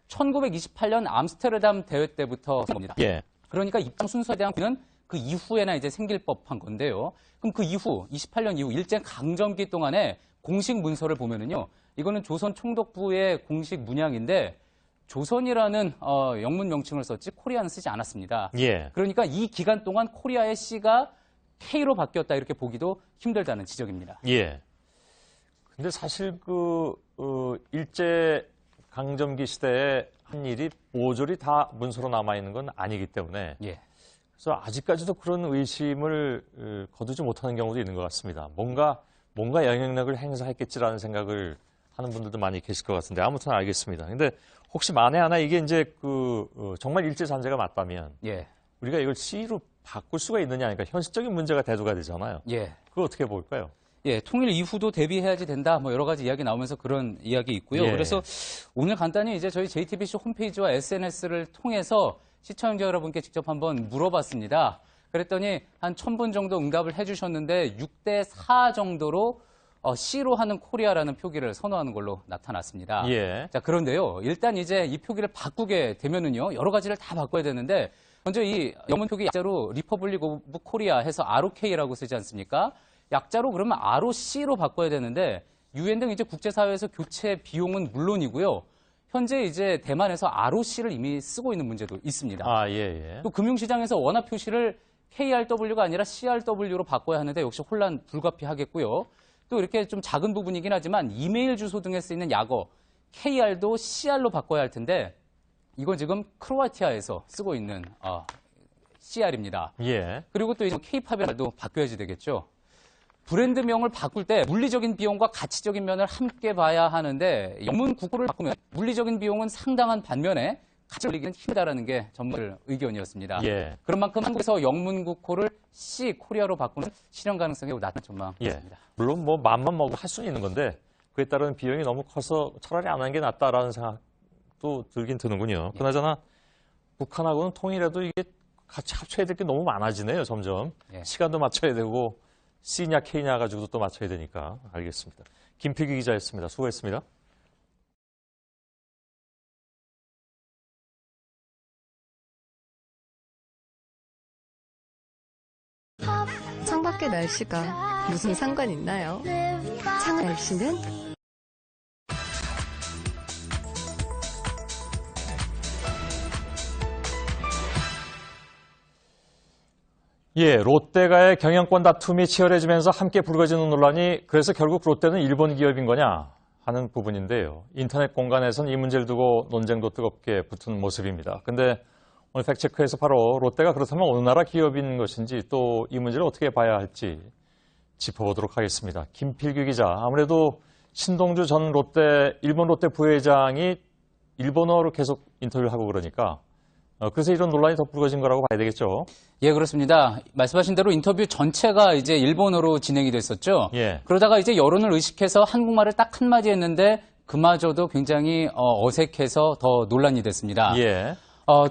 S9: 1928년 암스테르담 대회 때부터 한 겁니다.
S8: 예.
S9: 그러니까 입장 순서에 대한 고민은 그 이후에나 이제 생길 법한 건데요. 그럼 그 이후 28년 이후 일제 강점기 동안에 공식 문서를 보면은요. 이거는 조선 총독부의 공식 문양인데 조선이라는 영문 명칭을 썼지 코리아는 쓰지 않았습니다.
S8: 예.
S9: 그러니까 이 기간 동안 코리아의 C가 K로 바뀌었다 이렇게 보기도 힘들다는 지적입니다.
S8: 예. 근데 사실 일제 강점기 시대에 한 일이 모조리 다 문서로 남아있는 건 아니기 때문에
S9: 예.
S8: 그래서 아직까지도 그런 의심을 거두지 못하는 경우도 있는 것 같습니다. 뭔가 영향력을 행사했겠지라는 생각을 하는 분들도 많이 계실 것 같은데 아무튼 알겠습니다. 근데 혹시 만에 하나 이게 이제 정말 일제 잔재가 맞다면
S9: 예.
S8: 우리가 이걸 C로 바꿀 수가 있느냐 하니까 현실적인 문제가 대두가 되잖아요.
S9: 예.
S8: 그걸 어떻게 볼까요?
S9: 예, 통일 이후도 대비해야지 된다. 뭐 여러 가지 이야기 나오면서 그런 이야기 있고요.
S8: 예.
S9: 그래서 오늘 간단히 이제 저희 JTBC 홈페이지와 SNS를 통해서 시청자 여러분께 직접 한번 물어봤습니다. 그랬더니 한 1000분 정도 응답을 해주셨는데 6대4 정도로 C로 하는 코리아라는 표기를 선호하는 걸로 나타났습니다.
S8: 예.
S9: 자, 그런데요. 일단 이제 이 표기를 바꾸게 되면은요. 여러 가지를 다 바꿔야 되는데 먼저 이 영문 표기 약자로 리퍼블릭 오브 코리아 해서 ROK라고 쓰지 않습니까? 약자로 그러면 ROC로 바꿔야 되는데 유엔 등 이제 국제사회에서 교체 비용은 물론이고요. 현재 이제 대만에서 ROC를 이미 쓰고 있는 문제도 있습니다.
S8: 아, 예, 예.
S9: 또 금융시장에서 원화 표시를 KRW가 아니라 CRW로 바꿔야 하는데 역시 혼란 불가피하겠고요. 또 이렇게 좀 작은 부분이긴 하지만 이메일 주소 등에 쓰이는 약어 KR도 CR로 바꿔야 할 텐데 이건 지금 크로아티아에서 쓰고 있는 CR입니다.
S8: 예.
S9: 그리고 또 이제 K-팝의 말도 바뀌어야지 되겠죠. 브랜드명을 바꿀 때 물리적인 비용과 가치적인 면을 함께 봐야 하는데 영문 국호를 바꾸면 물리적인 비용은 상당한 반면에 가치를 올리기는 힘들다라는 게 전문가들 의견이었습니다.
S8: 예.
S9: 그런 만큼 한국에서 영문 국호를 C 코리아로 바꾸는 실현 가능성이 낮은 전망입니다.
S8: 물론 뭐 맘만 먹고 할 수는 있는 건데 그에 따른 비용이 너무 커서 차라리 안 하는 게 낫다라는 생각도 들긴 드는군요. 그나저나 북한하고는 통일해도 이게 같이 합쳐야 될 게 너무 많아지네요, 점점. 시간도 맞춰야 되고 C냐 K냐 가지고도 또 맞춰야 되니까. 알겠습니다. 김필기 기자였습니다. 수고했습니다.
S15: 창밖의 날씨가 무슨 상관 있나요? 창 날씨는
S8: 예, 롯데가의 경영권 다툼이 치열해지면서 함께 불거지는 논란이 그래서 결국 롯데는 일본 기업인 거냐 하는 부분인데요. 인터넷 공간에선 이 문제를 두고 논쟁도 뜨겁게 붙은 모습입니다. 근데 오늘 팩트체크에서 바로 롯데가 그렇다면 어느 나라 기업인 것인지 또 이 문제를 어떻게 봐야 할지 짚어보도록 하겠습니다. 김필규 기자, 아무래도 신동주 전 일본 롯데 부회장이 일본어로 계속 인터뷰를 하고 그러니까 그래서 이런 논란이 더 불거진 거라고 봐야 되겠죠.
S9: 예, 그렇습니다. 말씀하신 대로 인터뷰 전체가 이제 일본어로 진행이 됐었죠.
S8: 예.
S9: 그러다가 이제 여론을 의식해서 한국말을 딱 한마디 했는데 그마저도 굉장히 어색해서 더 논란이 됐습니다.
S8: 예.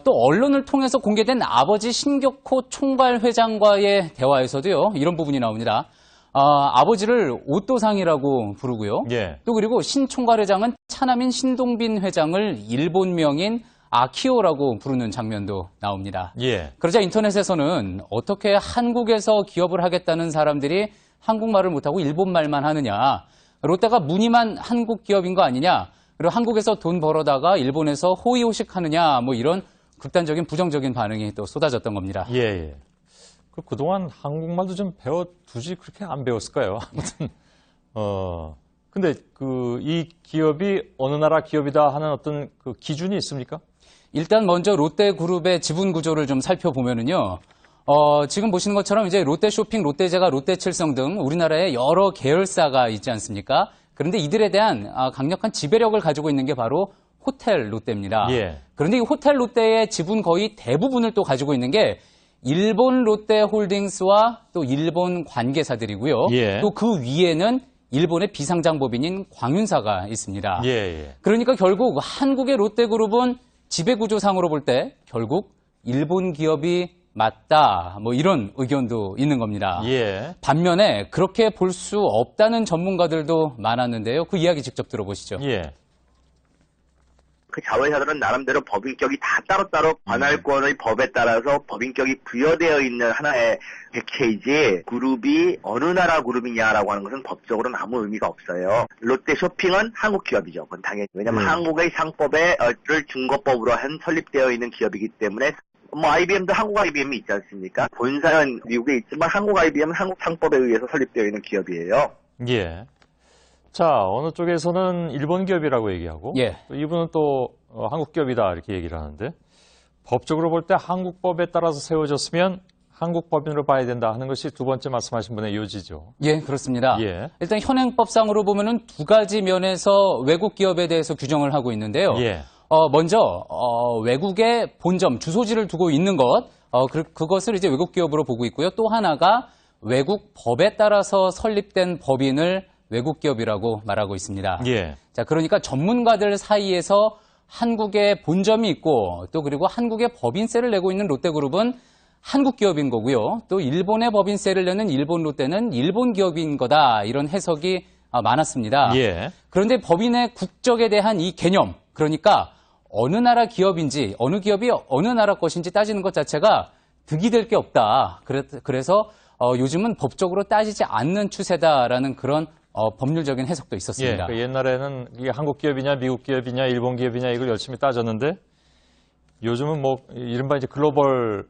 S9: 또 언론을 통해서 공개된 아버지 신격호 총괄 회장과의 대화에서도요, 이런 부분이 나옵니다. 아버지를 오또상이라고 부르고요.
S8: 예.
S9: 또 그리고 신 총괄 회장은 차남인 신동빈 회장을 일본명인 아키오라고 부르는 장면도 나옵니다.
S8: 예.
S9: 그러자 인터넷에서는 어떻게 한국에서 기업을 하겠다는 사람들이 한국말을 못하고 일본말만 하느냐. 롯데가 무늬만 한국 기업인 거 아니냐. 그리고 한국에서 돈 벌어다가 일본에서 호의호식하느냐. 뭐 이런 극단적인 부정적인 반응이 또 쏟아졌던 겁니다.
S8: 예. 그동안 한국말도 좀 배워두지 그렇게 안 배웠을까요? 아무튼 근데 이 기업이 어느 나라 기업이다 하는 어떤 그 기준이 있습니까?
S9: 일단 먼저 롯데그룹의 지분 구조를 좀 살펴보면은요. 지금 보시는 것처럼 이제 롯데쇼핑, 롯데제과, 롯데칠성 등 우리나라에 여러 계열사가 있지 않습니까? 그런데 이들에 대한 강력한 지배력을 가지고 있는 게 바로 호텔 롯데입니다.
S8: 예.
S9: 그런데 이 호텔 롯데의 지분 거의 대부분을 또 가지고 있는 게 일본 롯데홀딩스와 또 일본 관계사들이고요.
S8: 예.
S9: 또 그 위에는 일본의 비상장법인인 광윤사가 있습니다.
S8: 예.
S9: 그러니까 결국 한국의 롯데그룹은 지배구조상으로 볼 때 결국 일본 기업이 맞다. 뭐 이런 의견도 있는 겁니다.
S8: 예.
S9: 반면에 그렇게 볼 수 없다는 전문가들도 많았는데요. 그 이야기 직접 들어보시죠.
S8: 예.
S10: 그 자회사들은 나름대로 법인격이 다 따로따로 관할권의 법에 따라서 법인격이 부여되어 있는 하나의 백체이지 그룹이 어느 나라 그룹이냐라고 하는 것은 법적으로는 아무 의미가 없어요. 롯데쇼핑은 한국 기업이죠. 그건 당연히. 왜냐하면 한국의 상법을 중거법으로 설립되어 있는 기업이기 때문에 뭐 IBM도 한국 IBM이 있지 않습니까? 본사는 미국에 있지만 한국 IBM은 한국 상법에 의해서 설립되어 있는 기업이에요.
S8: 예. 자, 어느 쪽에서는 일본 기업이라고 얘기하고
S9: 예.
S8: 또 이분은 또 한국 기업이다 이렇게 얘기를 하는데 법적으로 볼 때 한국법에 따라서 세워졌으면 한국 법인으로 봐야 된다 하는 것이 두 번째 말씀하신 분의 요지죠.
S9: 예, 그렇습니다.
S8: 예.
S9: 일단 현행법상으로 보면은 두 가지 면에서 외국 기업에 대해서 규정을 하고 있는데요.
S8: 예.
S9: 먼저 외국의 본점, 주소지를 두고 있는 것, 그것을 이제 외국 기업으로 보고 있고요. 또 하나가 외국 법에 따라서 설립된 법인을 외국 기업이라고 말하고 있습니다.
S8: 예.
S9: 자, 그러니까 전문가들 사이에서 한국에 본점이 있고 또 그리고 한국에 법인세를 내고 있는 롯데그룹은 한국 기업인 거고요. 또 일본의 법인세를 내는 일본 롯데는 일본 기업인 거다. 이런 해석이 많았습니다.
S8: 예.
S9: 그런데 법인의 국적에 대한 이 개념, 그러니까 어느 나라 기업인지 어느 기업이 어느 나라 것인지 따지는 것 자체가 득이 될 게 없다. 그래서 요즘은 법적으로 따지지 않는 추세다라는 그런 법률적인 해석도 있었습니다.
S8: 예, 옛날에는 이게 한국 기업이냐, 미국 기업이냐, 일본 기업이냐 이걸 열심히 따졌는데 요즘은 뭐 이른바 이제 글로벌화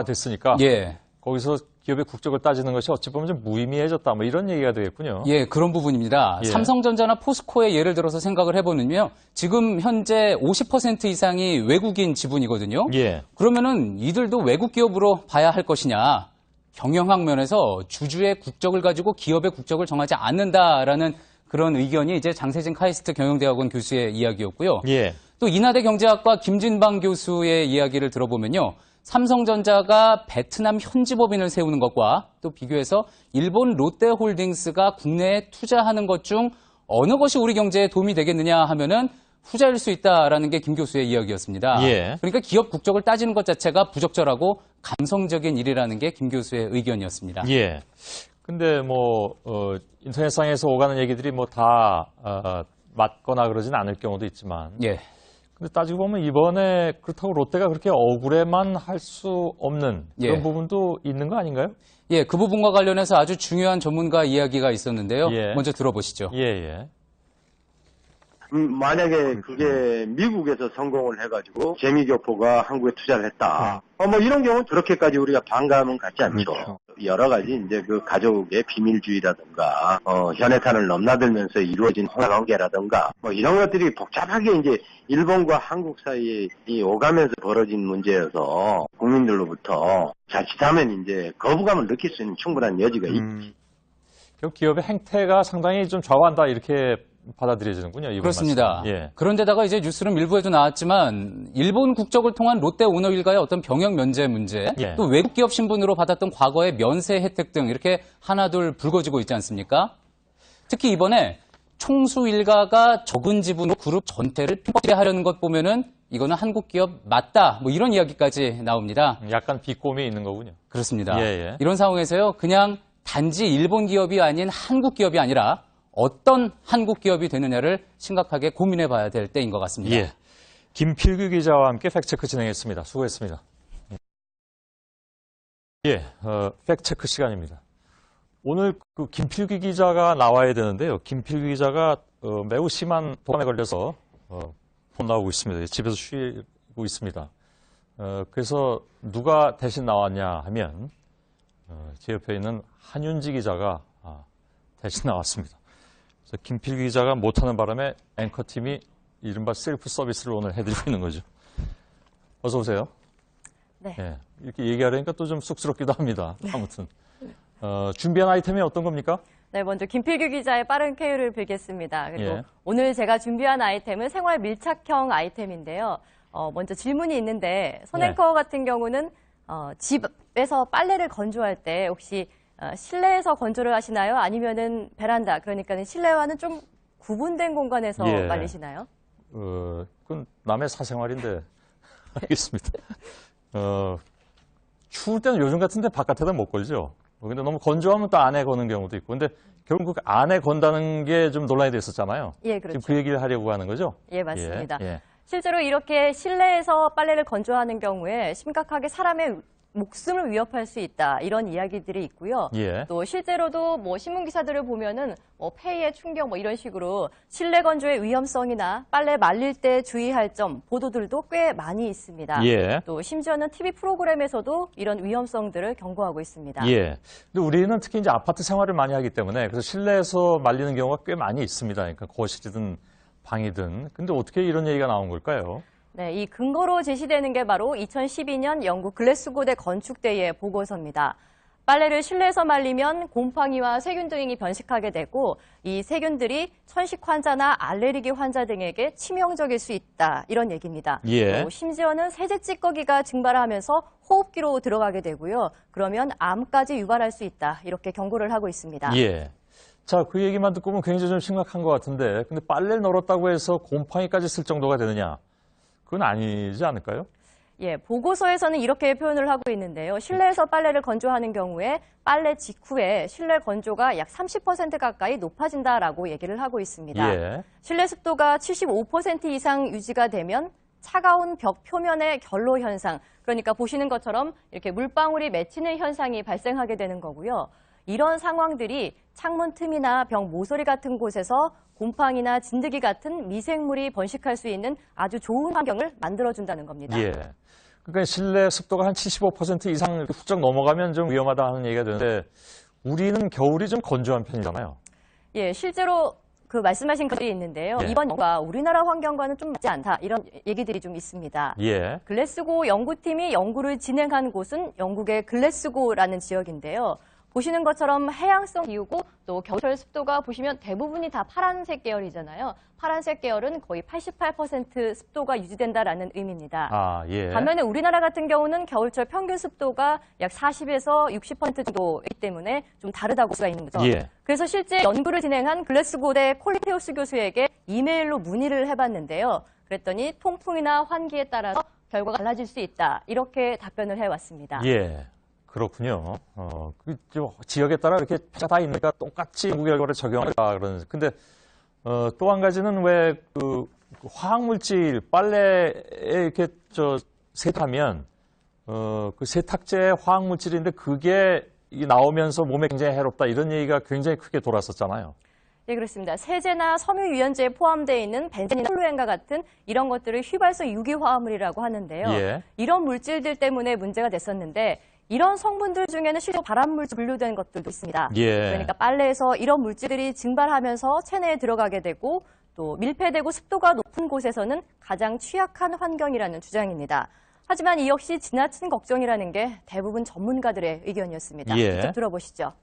S8: 됐으니까
S9: 예.
S8: 거기서 기업의 국적을 따지는 것이 어찌 보면 좀 무의미해졌다. 뭐 이런 얘기가 되겠군요.
S9: 예, 그런 부분입니다.
S8: 예.
S9: 삼성전자나 포스코의 예를 들어서 생각을 해보면요. 지금 현재 50% 이상이 외국인 지분이거든요.
S8: 예.
S9: 그러면은 이들도 외국 기업으로 봐야 할 것이냐. 경영학 면에서 주주의 국적을 가지고 기업의 국적을 정하지 않는다라는 그런 의견이 이제 장세진 카이스트 경영대학원 교수의 이야기였고요.
S8: 예.
S9: 또 인하대 경제학과 김진방 교수의 이야기를 들어보면요. 삼성전자가 베트남 현지법인을 세우는 것과 또 비교해서 일본 롯데홀딩스가 국내에 투자하는 것 중 어느 것이 우리 경제에 도움이 되겠느냐 하면은 후자일 수 있다라는 게 김 교수의 이야기였습니다.
S8: 예.
S9: 그러니까 기업 국적을 따지는 것 자체가 부적절하고 감성적인 일이라는 게 김 교수의 의견이었습니다.
S8: 예. 근데 인터넷상에서 오가는 얘기들이 다 맞거나 그러진 않을 경우도 있지만.
S9: 예.
S8: 근데 따지고 보면 이번에 그렇다고 롯데가 그렇게 억울해만 할 수 없는 그런
S9: 예.
S8: 부분도 있는 거 아닌가요?
S9: 예, 그 부분과 관련해서 아주 중요한 전문가 이야기가 있었는데요.
S8: 예.
S9: 먼저 들어보시죠.
S8: 예.
S16: 만약에 그게 미국에서 성공을 해가지고 재미교포가 한국에 투자를 했다. 이런 경우는 그렇게까지 우리가 반감은 갖지 않죠. 여러 가지 이제 그 가족의 비밀주의라든가, 현해탄을 넘나들면서 이루어진 관계라든가, 이런 것들이 복잡하게 이제 일본과 한국 사이에 오가면서 벌어진 문제여서 국민들로부터 자칫하면 이제 거부감을 느낄 수 있는 충분한 여지가 있지.
S8: 결국 기업의 행태가 상당히 좀 좌우한다 이렇게 받아들여지는군요. 이번
S9: 그렇습니다.
S8: 말씀. 예.
S9: 그런데다가 이제 뉴스룸 일부에도 나왔지만 일본 국적을 통한 롯데 오너 일가의 어떤 병역 면제 문제,
S8: 예.
S9: 또 외국 기업 신분으로 받았던 과거의 면세 혜택 등 이렇게 하나둘 불거지고 있지 않습니까? 특히 이번에 총수 일가가 적은 지분으로 그룹 전체를 핀박질하려는 것 보면은 이거는 한국 기업 맞다. 이런 이야기까지 나옵니다.
S8: 약간 비꼼이 있는 거군요.
S9: 그렇습니다.
S8: 예.
S9: 이런 상황에서요, 그냥 단지 일본 기업이 아닌 한국 기업이 아니라 어떤 한국 기업이 되느냐를 심각하게 고민해 봐야 될 때인 것 같습니다.
S8: 예. 김필규 기자와 함께 팩트체크 진행했습니다. 수고했습니다. 예, 팩트체크 시간입니다. 오늘 그 김필규 기자가 나와야 되는데요. 김필규 기자가 매우 심한 독감에 걸려서 못 나오고 있습니다. 집에서 쉬고 있습니다. 그래서 누가 대신 나왔냐 하면 제 옆에 있는 한윤지 기자가 대신 나왔습니다. 그래서 김필규 기자가 못하는 바람에 앵커팀이 이른바 셀프 서비스를 오늘 해드리고 있는 거죠. 어서 오세요.
S1: 네.
S8: 예, 이렇게 얘기하려니까 또 좀 쑥스럽기도 합니다. 아무튼 준비한 아이템이 어떤 겁니까?
S1: 네, 먼저 김필규 기자의 빠른 쾌유를 빌겠습니다. 그리고
S8: 예.
S1: 오늘 제가 준비한 아이템은 생활 밀착형 아이템인데요. 먼저 질문이 있는데 손앵커 같은 경우는 집에서 빨래를 건조할 때 혹시 실내에서 건조를 하시나요? 아니면은 베란다, 그러니까는 실내와는 좀 구분된 공간에서
S8: 예.
S1: 말리시나요?
S8: 그건 남의 사생활인데 알겠습니다. 추울 때는 요즘 같은데 바깥에다 못 걸죠. 근데 너무 건조하면 또 안에 거는 경우도 있고. 근데 결국 안에 건다는 게 좀 논란이 됐었잖아요.
S1: 예, 그렇죠.
S8: 지금 그 얘기를 하려고 하는 거죠?
S1: 예, 맞습니다.
S8: 예.
S1: 실제로 이렇게 실내에서 빨래를 건조하는 경우에 심각하게 사람의 목숨을 위협할 수 있다, 이런 이야기들이 있고요.
S8: 예.
S1: 또 실제로도 신문 기사들을 보면은 폐의 충격 이런 식으로 실내 건조의 위험성이나 빨래 말릴 때 주의할 점 보도들도 꽤 많이 있습니다.
S8: 예.
S1: 또 심지어는 TV 프로그램에서도 이런 위험성들을 경고하고 있습니다.
S8: 예. 근데 우리는 특히 이제 아파트 생활을 많이 하기 때문에 그래서 실내에서 말리는 경우가 꽤 많이 있습니다. 그러니까 거실이든 방이든. 근데 어떻게 이런 얘기가 나온 걸까요?
S1: 네, 이 근거로 제시되는 게 바로 2012년 영국 글래스고대 건축대의 보고서입니다. 빨래를 실내에서 말리면 곰팡이와 세균 등이 변식하게 되고 이 세균들이 천식 환자나 알레르기 환자 등에게 치명적일 수 있다, 이런 얘기입니다.
S8: 예.
S1: 또 심지어는 세제 찌꺼기가 증발하면서 호흡기로 들어가게 되고요. 그러면 암까지 유발할 수 있다, 이렇게 경고를 하고 있습니다.
S8: 예. 자, 그 얘기만 듣고 보면 굉장히 좀 심각한 것 같은데 근데 빨래를 널었다고 해서 곰팡이까지 쓸 정도가 되느냐? 그건 아니지 않을까요?
S1: 예, 보고서에서는 이렇게 표현을 하고 있는데요. 실내에서 빨래를 건조하는 경우에 빨래 직후에 실내 건조가 약 30% 가까이 높아진다라고 얘기를 하고 있습니다.
S8: 예.
S1: 실내 습도가 75% 이상 유지가 되면 차가운 벽 표면의 결로 현상, 그러니까 보시는 것처럼 이렇게 물방울이 맺히는 현상이 발생하게 되는 거고요. 이런 상황들이 창문 틈이나 벽 모서리 같은 곳에서 곰팡이나 진드기 같은 미생물이 번식할 수 있는 아주 좋은 환경을 만들어준다는 겁니다.
S8: 예. 그러니까 실내 습도가 한 75% 이상 훌쩍 넘어가면 좀 위험하다 하는 얘기가 되는데 우리는 겨울이 좀 건조한 편이잖아요.
S17: 예, 실제로 그 말씀하신 것들이 있는데요.
S8: 예.
S17: 이번 연구가 우리나라 환경과는 좀 맞지 않다. 이런 얘기들이 좀 있습니다.
S8: 예.
S17: 글래스고 연구팀이 연구를 진행한 곳은 영국의 글래스고라는 지역인데요. 보시는 것처럼 해양성 기후고 또 겨울철 습도가 보시면 대부분이 다 파란색 계열이잖아요. 파란색 계열은 거의 88% 습도가 유지된다라는 의미입니다.
S8: 아, 예.
S17: 반면에 우리나라 같은 경우는 겨울철 평균 습도가 약 40에서 60% 정도이기 때문에 좀 다르다고 볼 수가 있는 거죠.
S8: 예.
S17: 그래서 실제 연구를 진행한 글래스고대 콜리테우스 교수에게 이메일로 문의를 해봤는데요. 그랬더니 통풍이나 환기에 따라서 결과가 달라질 수 있다. 이렇게 답변을 해왔습니다.
S8: 예. 그렇군요. 지역에 따라 이렇게 다 있으니까 똑같이 연구 결과를 적용하라 그러는. 근데 또 한 가지는 왜 그 화학물질 빨래에 이렇게 세탁하면 그 세탁제 화학물질인데 그게 나오면서 몸에 굉장히 해롭다 이런 얘기가 굉장히 크게 돌았었잖아요.
S17: 네, 그렇습니다. 세제나 섬유유연제에 포함되어 있는 벤젠이나 톨루엔과 같은 이런 것들을 휘발성 유기화합물이라고 하는데요.
S8: 예.
S17: 이런 물질들 때문에 문제가 됐었는데 이런 성분들 중에는 실제로 발암물질 분류된 것들도 있습니다.
S8: 예.
S17: 그러니까 빨래에서 이런 물질들이 증발하면서 체내에 들어가게 되고 또 밀폐되고 습도가 높은 곳에서는 가장 취약한 환경이라는 주장입니다. 하지만 이 역시 지나친 걱정이라는 게 대부분 전문가들의 의견이었습니다.
S8: 예.
S17: 직접 들어보시죠.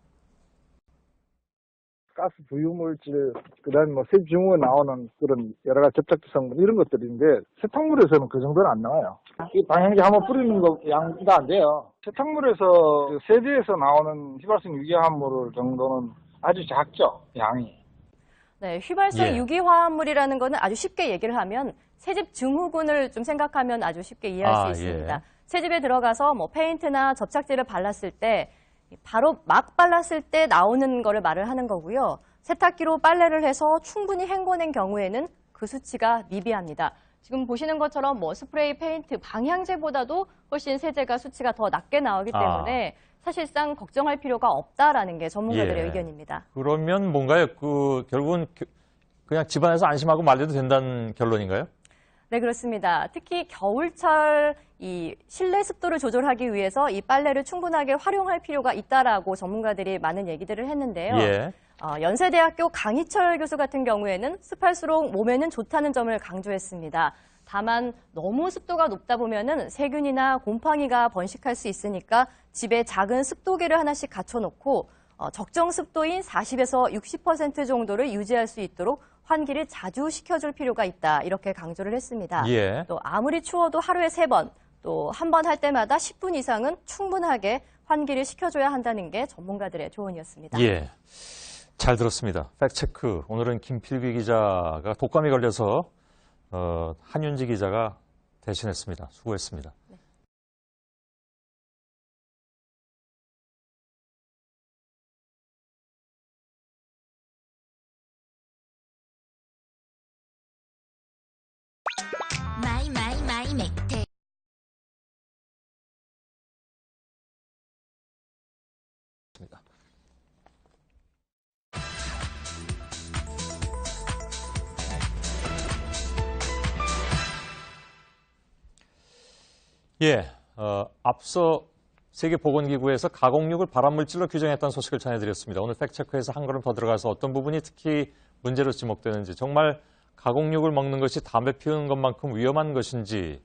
S18: 가스 부유물질, 그다음에 뭐 세균에 나오는 그런 여러 가지 접착제 성분 이런 것들인데 세탁물에서는 그 정도는 안 나와요. 이 방향제 한번 뿌리는 거 양도 안 돼요. 세탁물에서 세제에서 나오는 휘발성 유기화합물 정도는 아주 작죠, 양이.
S17: 네, 휘발성
S18: 예.
S17: 유기화합물이라는 거는 아주 쉽게 얘기를 하면 세집 증후군을 좀 생각하면 아주 쉽게 이해할 수 있습니다.
S8: 예.
S17: 세집에 들어가서 뭐 페인트나 접착제를 발랐을 때 바로 막 발랐을 때 나오는 거를 말을 하는 거고요. 세탁기로 빨래를 해서 충분히 헹궈낸 경우에는 그 수치가 미비합니다. 지금 보시는 것처럼 뭐 스프레이, 페인트, 방향제보다도 훨씬 세제가 수치가 더 낮게 나오기 때문에 사실상 걱정할 필요가 없다라는 게 전문가들의
S8: 예.
S17: 의견입니다.
S8: 그러면 뭔가요? 결국은 그냥 집안에서 안심하고 말려도 된다는 결론인가요?
S17: 네, 그렇습니다. 특히 겨울철 이 실내 습도를 조절하기 위해서 이 빨래를 충분하게 활용할 필요가 있다라고 전문가들이 많은 얘기들을 했는데요.
S8: 예.
S17: 연세대학교 강희철 교수 같은 경우에는 습할수록 몸에는 좋다는 점을 강조했습니다. 다만 너무 습도가 높다 보면은 세균이나 곰팡이가 번식할 수 있으니까 집에 작은 습도계를 하나씩 갖춰놓고 적정 습도인 40에서 60% 정도를 유지할 수 있도록 환기를 자주 시켜줄 필요가 있다. 이렇게 강조를 했습니다.
S8: 예.
S17: 또 아무리 추워도 하루에 3번, 또 한 번 할 때마다 10분 이상은 충분하게 환기를 시켜줘야 한다는 게 전문가들의 조언이었습니다.
S8: 예. 잘 들었습니다. 팩트체크. 오늘은 김필규 기자가 독감이 걸려서 한윤지 기자가 대신했습니다. 수고했습니다.
S17: 네.
S13: 마이 맥테
S8: 예, 앞서 세계보건기구에서 가공육을 발암물질로 규정했다는 소식을 전해드렸습니다. 오늘 팩트체크에서 한 걸음 더 들어가서 어떤 부분이 특히 문제로 지목되는지, 정말 가공육을 먹는 것이 담배 피우는 것만큼 위험한 것인지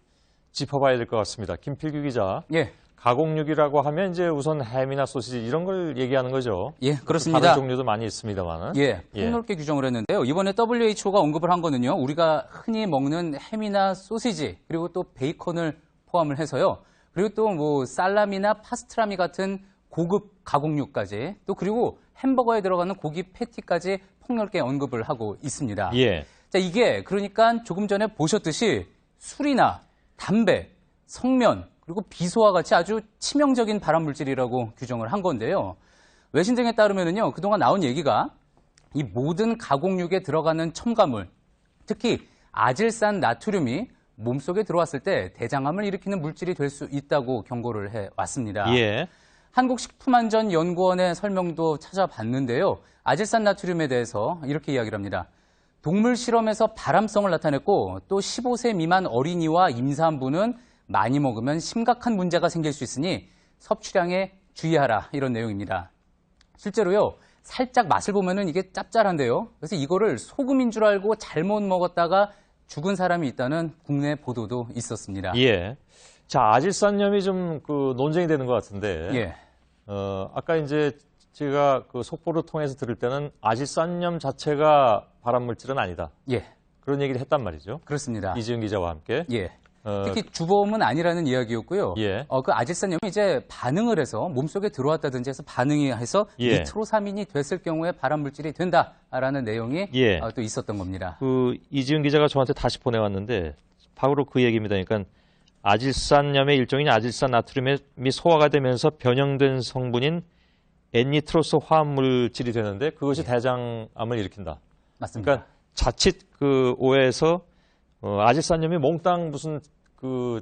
S8: 짚어봐야 될 것 같습니다. 김필규 기자.
S9: 예.
S8: 가공육이라고 하면 이제 우선 햄이나 소시지 이런 걸 얘기하는 거죠.
S9: 예, 그렇습니다.
S8: 다른 종류도 많이 있습니다만.
S9: 예, 폭넓게 규정을 했는데요. 이번에 WHO가 언급을 한 거는요. 우리가 흔히 먹는 햄이나 소시지 그리고 또 베이컨을 포함을 해서요. 그리고 또 뭐 살라미나 파스트라미 같은 고급 가공육까지 또 그리고 햄버거에 들어가는 고기 패티까지 폭넓게 언급을 하고 있습니다.
S8: 예.
S9: 자, 이게 그러니까 조금 전에 보셨듯이 술이나 담배, 성면 그리고 비소와 같이 아주 치명적인 발암물질이라고 규정을 한 건데요. 외신 등에 따르면요, 그동안 나온 얘기가 이 모든 가공육에 들어가는 첨가물, 특히 아질산 나트륨이 몸속에 들어왔을 때 대장암을 일으키는 물질이 될 수 있다고 경고를 해왔습니다.
S8: 예.
S9: 한국식품안전연구원의 설명도 찾아봤는데요. 아질산 나트륨에 대해서 이렇게 이야기를 합니다. 동물 실험에서 발암성을 나타냈고 또 15세 미만 어린이와 임산부는 많이 먹으면 심각한 문제가 생길 수 있으니 섭취량에 주의하라 이런 내용입니다. 실제로요. 살짝 맛을 보면은 이게 짭짤한데요. 그래서 이거를 소금인 줄 알고 잘못 먹었다가 죽은 사람이 있다는 국내 보도도 있었습니다.
S8: 예. 자, 아질산염이 좀 그 논쟁이 되는 것 같은데.
S9: 예.
S8: 아까 이제 제가 그 속보를 통해서 들을 때는 아질산염 자체가 발암 물질은 아니다.
S9: 예.
S8: 그런 얘기를 했단 말이죠.
S9: 그렇습니다.
S8: 이지은 기자와 함께.
S9: 예. 특히 주범은 아니라는 이야기였고요.
S8: 예.
S9: 그 아질산염이 이제 반응을 해서 몸속에 들어왔다든지 해서 반응이 해서
S8: 예.
S9: 니트로사민이 됐을 경우에 발암 물질이 된다라는 내용이
S8: 예.
S9: 또 있었던 겁니다.
S8: 그 이지은 기자가 저한테 다시 보내왔는데 바로 그 얘기입니다. 그러니까 아질산염의 일종인 아질산 나트륨이 소화가 되면서 변형된 성분인 N니트로스 화합 물질이 되는데 그것이 대장암을 일으킨다.
S9: 맞습니다.
S8: 그러니까 자칫 그 오해에서 아질산염이 몽땅 무슨 그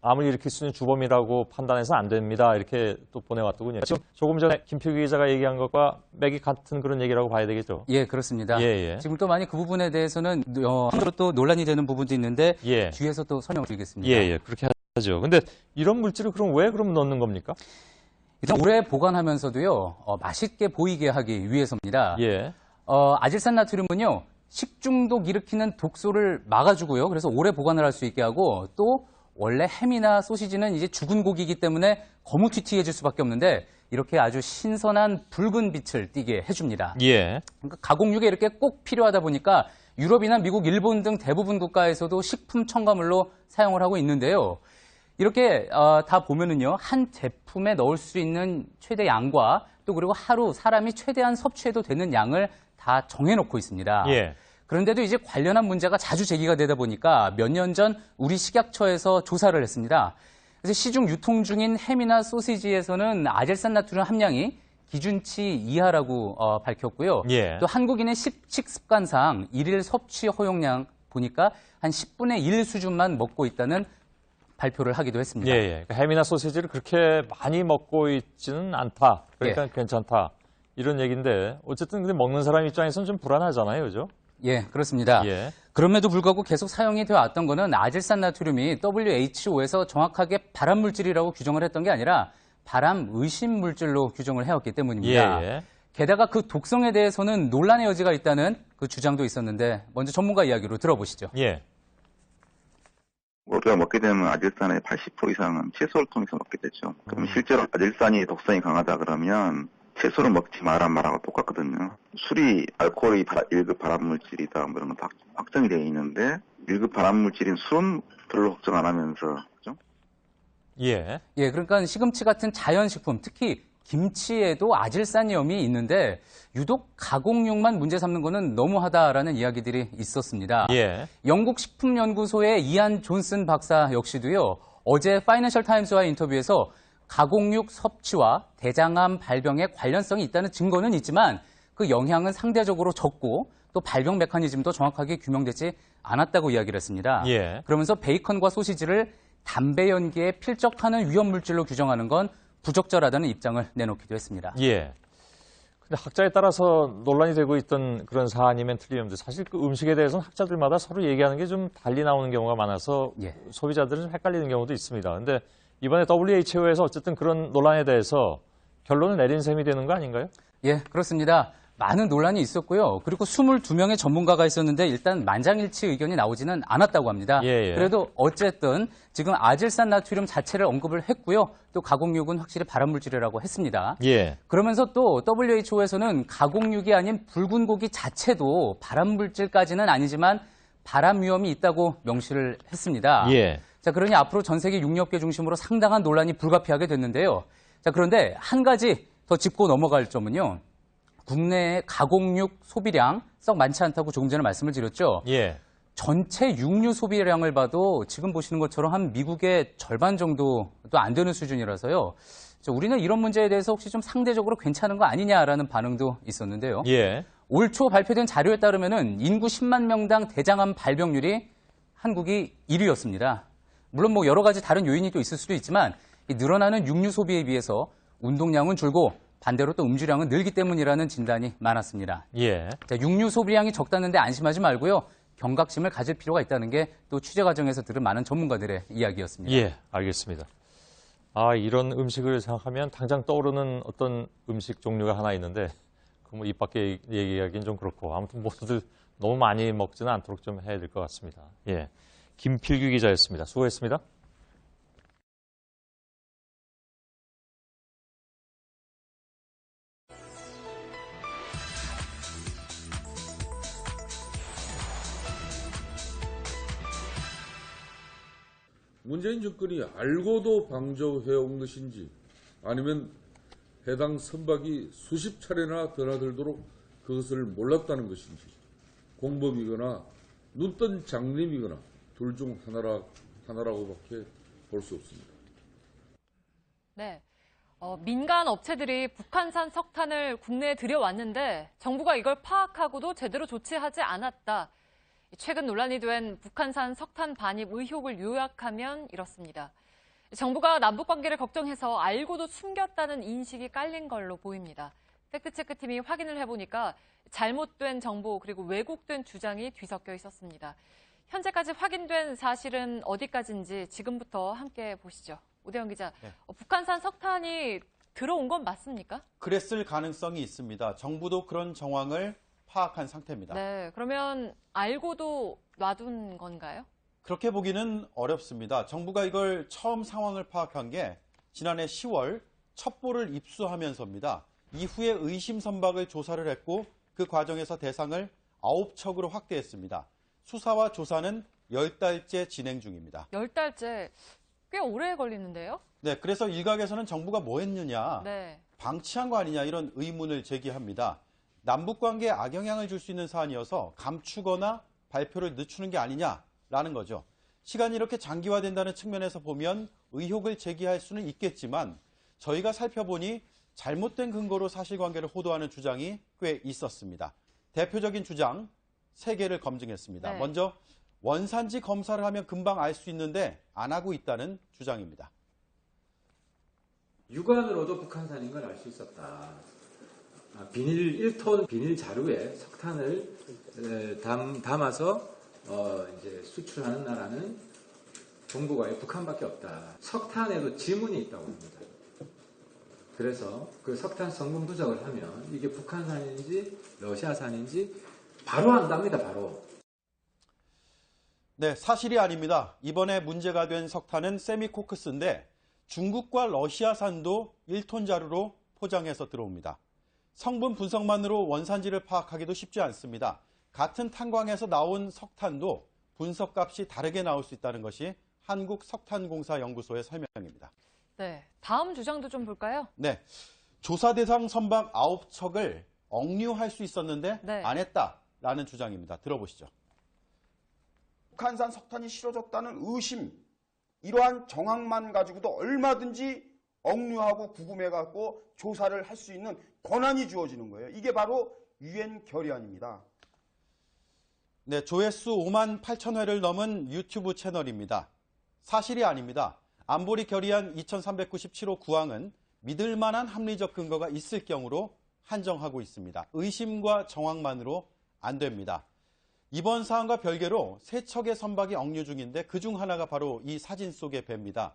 S8: 암을 일으킬 수 있는 주범이라고 판단해서 안 됩니다. 이렇게 또 보내왔더군요. 지금 조금 전에 김필기 기자가 얘기한 것과 맥이 같은 그런 얘기라고 봐야 되겠죠.
S9: 예, 그렇습니다.
S8: 예.
S9: 지금 또 많이 그 부분에 대해서는 한으로 또 논란이 되는 부분도 있는데
S8: 예.
S9: 뒤에서 또 설명을 드리겠습니다.
S8: 예, 그렇게 하죠. 근데 이런 물질을 그럼 왜 그럼 넣는 겁니까?
S9: 일단 오래 보관하면서도요, 맛있게 보이게 하기 위해서입니다.
S8: 예.
S9: 아질산 나트륨은요, 식중독 일으키는 독소를 막아주고요. 그래서 오래 보관을 할 수 있게 하고 또 원래 햄이나 소시지는 이제 죽은 고기이기 때문에 거무튀튀해질 수밖에 없는데 이렇게 아주 신선한 붉은 빛을 띠게 해줍니다.
S8: 예.
S9: 그러니까 가공육에 이렇게 꼭 필요하다 보니까 유럽이나 미국, 일본 등 대부분 국가에서도 식품 첨가물로 사용을 하고 있는데요. 이렇게 다 보면은요, 한 제품에 넣을 수 있는 최대 양과 또 그리고 하루 사람이 최대한 섭취해도 되는 양을 다 정해놓고 있습니다.
S8: 예.
S9: 그런데도 이제 관련한 문제가 자주 제기가 되다 보니까 몇 년 전 우리 식약처에서 조사를 했습니다. 그래서 시중 유통 중인 햄이나 소시지에서는 아질산 나트륨 함량이 기준치 이하라고 밝혔고요.
S8: 예.
S9: 또 한국인의 식습관상 일일 섭취 허용량 보니까 한 10분의 1 수준만 먹고 있다는 발표를 하기도 했습니다.
S8: 예. 그러니까 햄이나 소시지를 그렇게 많이 먹고 있지는 않다. 그러니까 괜찮다. 이런 얘기인데 어쨌든 근데 먹는 사람 입장에서는 좀 불안하잖아요, 그죠?
S9: 예, 그렇습니다.
S8: 예.
S9: 그럼에도 불구하고 계속 사용이 되어 왔던 거는 아질산 나트륨이 WHO에서 정확하게 발암 물질이라고 규정을 했던 게 아니라 발암 의심 물질로 규정을 해왔기 때문입니다.
S8: 예.
S9: 게다가 그 독성에 대해서는 논란의 여지가 있다는 그 주장도 있었는데 먼저 전문가 이야기로 들어보시죠.
S8: 예.
S10: 우리가 먹게 되면 아질산의 80% 이상은 채소를 통해서 먹게 되죠. 그럼 실제로 아질산이 독성이 강하다 그러면 채소를 먹지 말아라고 똑같거든요. 술이 알코올이 1급 발암물질이다 뭐 이런 건 확정이 되어 있는데 1급 발암물질인 술은 별로 걱정 안 하면서 그죠?
S8: 예.
S9: 예, 그러니까 시금치 같은 자연식품, 특히 김치에도 아질산염이 있는데 유독 가공육만 문제 삼는 거는 너무하다라는 이야기들이 있었습니다.
S8: 예.
S9: 영국 식품연구소의 이안 존슨 박사 역시도요. 어제 파이낸셜 타임스와의 인터뷰에서 가공육 섭취와 대장암 발병에 관련성이 있다는 증거는 있지만 그 영향은 상대적으로 적고 또 발병 메커니즘도 정확하게 규명되지 않았다고 이야기를 했습니다.
S8: 예.
S9: 그러면서 베이컨과 소시지를 담배 연기에 필적하는 위험물질로 규정하는 건 부적절하다는 입장을 내놓기도 했습니다.
S8: 예. 근데 학자에 따라서 논란이 되고 있던 그런 사안이면 틀림없는데 사실 그 음식에 대해서는 학자들마다 서로 얘기하는 게 좀 달리 나오는 경우가 많아서 소비자들은 좀 헷갈리는 경우도 있습니다. 근데 이번에 WHO에서 어쨌든 그런 논란에 대해서 결론을 내린 셈이 되는 거 아닌가요?
S9: 예, 그렇습니다. 많은 논란이 있었고요. 그리고 22명의 전문가가 있었는데 일단 만장일치 의견이 나오지는 않았다고 합니다.
S8: 예.
S9: 그래도 어쨌든 지금 아질산 나트륨 자체를 언급을 했고요. 또 가공육은 확실히 발암물질이라고 했습니다.
S8: 예.
S9: 그러면서 또 WHO에서는 가공육이 아닌 붉은 고기 자체도 발암물질까지는 아니지만 발암 위험이 있다고 명시를 했습니다.
S8: 예.
S9: 자, 그러니 앞으로 전 세계 육류업계 중심으로 상당한 논란이 불가피하게 됐는데요. 자, 그런데 한 가지 더 짚고 넘어갈 점은요. 국내의 가공육 소비량 썩 많지 않다고 조금 전에 말씀을 드렸죠.
S8: 예.
S9: 전체 육류 소비량을 봐도 지금 보시는 것처럼 한 미국의 절반 정도도 안 되는 수준이라서요. 우리는 이런 문제에 대해서 혹시 좀 상대적으로 괜찮은 거 아니냐라는 반응도 있었는데요.
S8: 예.
S9: 올 초 발표된 자료에 따르면은 인구 10만 명당 대장암 발병률이 한국이 1위였습니다. 물론 뭐 여러 가지 다른 요인이 또 있을 수도 있지만 이 늘어나는 육류 소비에 비해서 운동량은 줄고 반대로 또 음주량은 늘기 때문이라는 진단이 많았습니다.
S8: 예.
S9: 자, 육류 소비량이 적다는데 안심하지 말고요. 경각심을 가질 필요가 있다는 게 또 취재 과정에서 들은 많은 전문가들의 이야기였습니다.
S8: 예, 알겠습니다. 이런 음식을 생각하면 당장 떠오르는 어떤 음식 종류가 하나 있는데 그 뭐 입 밖에 얘기하기는 좀 그렇고 아무튼 모두들 너무 많이 먹지는 않도록 좀 해야 될 것 같습니다. 예, 김필규 기자였습니다. 수고했습니다.
S19: 문재인 정권이 알고도 방조해온 것인지 아니면 해당 선박이 수십 차례나 드나들도록 그것을 몰랐다는 것인지 공범이거나 눈뜬 장님이거나 둘 중 하나라고밖에 볼 수 없습니다.
S1: 네. 민간 업체들이 북한산 석탄을 국내에 들여왔는데 정부가 이걸 파악하고도 제대로 조치하지 않았다. 최근 논란이 된 북한산 석탄 반입 의혹을 요약하면 이렇습니다. 정부가 남북관계를 걱정해서 알고도 숨겼다는 인식이 깔린 걸로 보입니다. 팩트체크팀이 확인을 해보니까 잘못된 정보 그리고 왜곡된 주장이 뒤섞여 있었습니다. 현재까지 확인된 사실은 어디까지인지 지금부터 함께 보시죠. 오대영 기자,
S2: 네.
S1: 북한산 석탄이 들어온 건 맞습니까?
S2: 그랬을 가능성이 있습니다. 정부도 그런 정황을 파악한 상태입니다.
S1: 네, 그러면 알고도 놔둔 건가요?
S2: 그렇게 보기는 어렵습니다. 정부가 이걸 처음 상황을 파악한 게 지난해 10월 첩보를 입수하면서입니다. 이후에 의심 선박을 조사를 했고 그 과정에서 대상을 9척으로 확대했습니다. 수사와 조사는 10달째 진행 중입니다.
S1: 10달째 꽤 오래 걸리는데요?
S2: 네, 그래서 일각에서는 정부가 뭐 했느냐,
S1: 네.
S2: 방치한 거 아니냐 이런 의문을 제기합니다. 남북관계에 악영향을 줄 수 있는 사안이어서 감추거나 발표를 늦추는 게 아니냐라는 거죠. 시간이 이렇게 장기화된다는 측면에서 보면 의혹을 제기할 수는 있겠지만 저희가 살펴보니 잘못된 근거로 사실관계를 호도하는 주장이 꽤 있었습니다. 대표적인 주장 3개를 검증했습니다.
S1: 네.
S2: 먼저 원산지 검사를 하면 금방 알 수 있는데 안 하고 있다는 주장입니다.
S20: 육안으로도 북한산인 걸 알 수 있었다. 비닐 1톤 비닐 자루에 석탄을 담아서 이제 수출하는 나라는 동북아에 북한밖에 없다. 석탄에도 지문이 있다고 합니다. 그래서 그 석탄 성분 분석을 하면 이게 북한산인지 러시아산인지 바로 안답니다. 바로.
S2: 네, 사실이 아닙니다. 이번에 문제가 된 석탄은 세미코크스인데 중국과 러시아산도 1톤 자루로 포장해서 들어옵니다. 성분 분석만으로 원산지를 파악하기도 쉽지 않습니다. 같은 탄광에서 나온 석탄도 분석값이 다르게 나올 수 있다는 것이 한국석탄공사연구소의 설명입니다.
S1: 네, 다음 주장도 좀 볼까요?
S2: 네, 조사 대상 선박 9척을 억류할 수 있었는데
S1: 네.
S2: 안 했다라는 주장입니다. 들어보시죠.
S21: 북한산 석탄이 실어졌다는 의심, 이러한 정황만 가지고도 얼마든지 억류하고 구금해갖고 조사를 할 수 있는 권한이 주어지는 거예요. 이게 바로 유엔 결의안입니다.
S2: 네, 조회수 5만 8천 회를 넘은 유튜브 채널입니다. 사실이 아닙니다. 안보리 결의안 2397호 구항은 믿을 만한 합리적 근거가 있을 경우로 한정하고 있습니다. 의심과 정황만으로 안 됩니다. 이번 사안과 별개로 3척의 선박이 억류 중인데 그중 하나가 바로 이 사진 속의 배입니다.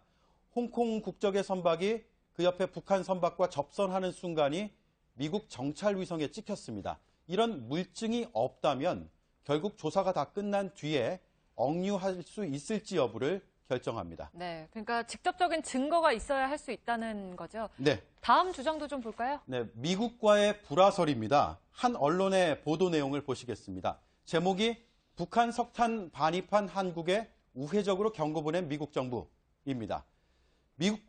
S2: 홍콩 국적의 선박이 그 옆에 북한 선박과 접선하는 순간이 미국 정찰 위성에 찍혔습니다. 이런 물증이 없다면 결국 조사가 다 끝난 뒤에 억류할 수 있을지 여부를 결정합니다.
S1: 네, 그러니까 직접적인 증거가 있어야 할 수 있다는 거죠.
S2: 네.
S1: 다음 주장도 좀 볼까요?
S2: 네, 미국과의 불화설입니다. 한 언론의 보도 내용을 보시겠습니다. 제목이 북한 석탄 반입한 한국에 우회적으로 경고 보낸 미국 정부입니다. 미국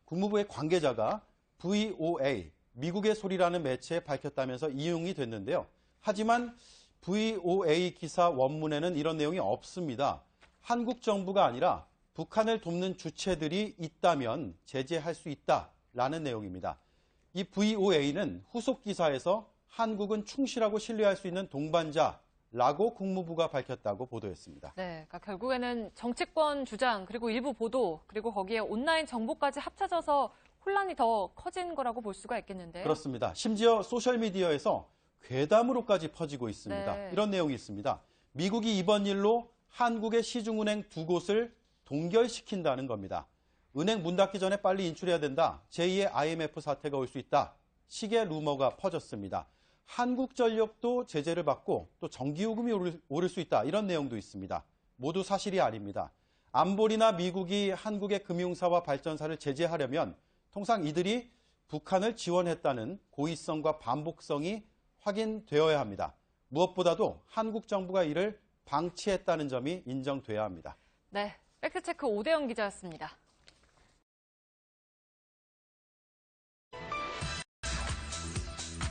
S2: 국무부의 관계자가 VOA, 미국의 소리라는 매체에 밝혔다면서 이용이 됐는데요. 하지만 VOA 기사 원문에는 이런 내용이 없습니다. 한국 정부가 아니라 북한을 돕는 주체들이 있다면 제재할 수 있다라는 내용입니다. 이 VOA는 후속 기사에서 한국은 충실하고 신뢰할 수 있는 동반자라고 국무부가 밝혔다고 보도했습니다.
S1: 네, 그러니까 결국에는 정치권 주장 그리고 일부 보도 그리고 거기에 온라인 정보까지 합쳐져서 혼란이 더 커진 거라고 볼 수가 있겠는데요.
S2: 그렇습니다. 심지어 소셜미디어에서 괴담으로까지 퍼지고 있습니다.
S1: 네.
S2: 이런 내용이 있습니다. 미국이 이번 일로 한국의 시중은행 2곳을 동결시킨다는 겁니다. 은행 문 닫기 전에 빨리 인출해야 된다. 제2의 IMF 사태가 올 수 있다. 식의 루머가 퍼졌습니다. 한국전력도 제재를 받고 또 전기요금이 오를 수 있다. 이런 내용도 있습니다. 모두 사실이 아닙니다. 안보리나 미국이 한국의 금융사와 발전사를 제재하려면 통상 이들이 북한을 지원했다는 고의성과 반복성이 확인되어야 합니다. 무엇보다도 한국 정부가 이를 방치했다는 점이 인정돼야 합니다.
S1: 네, 팩트체크 오대영 기자였습니다.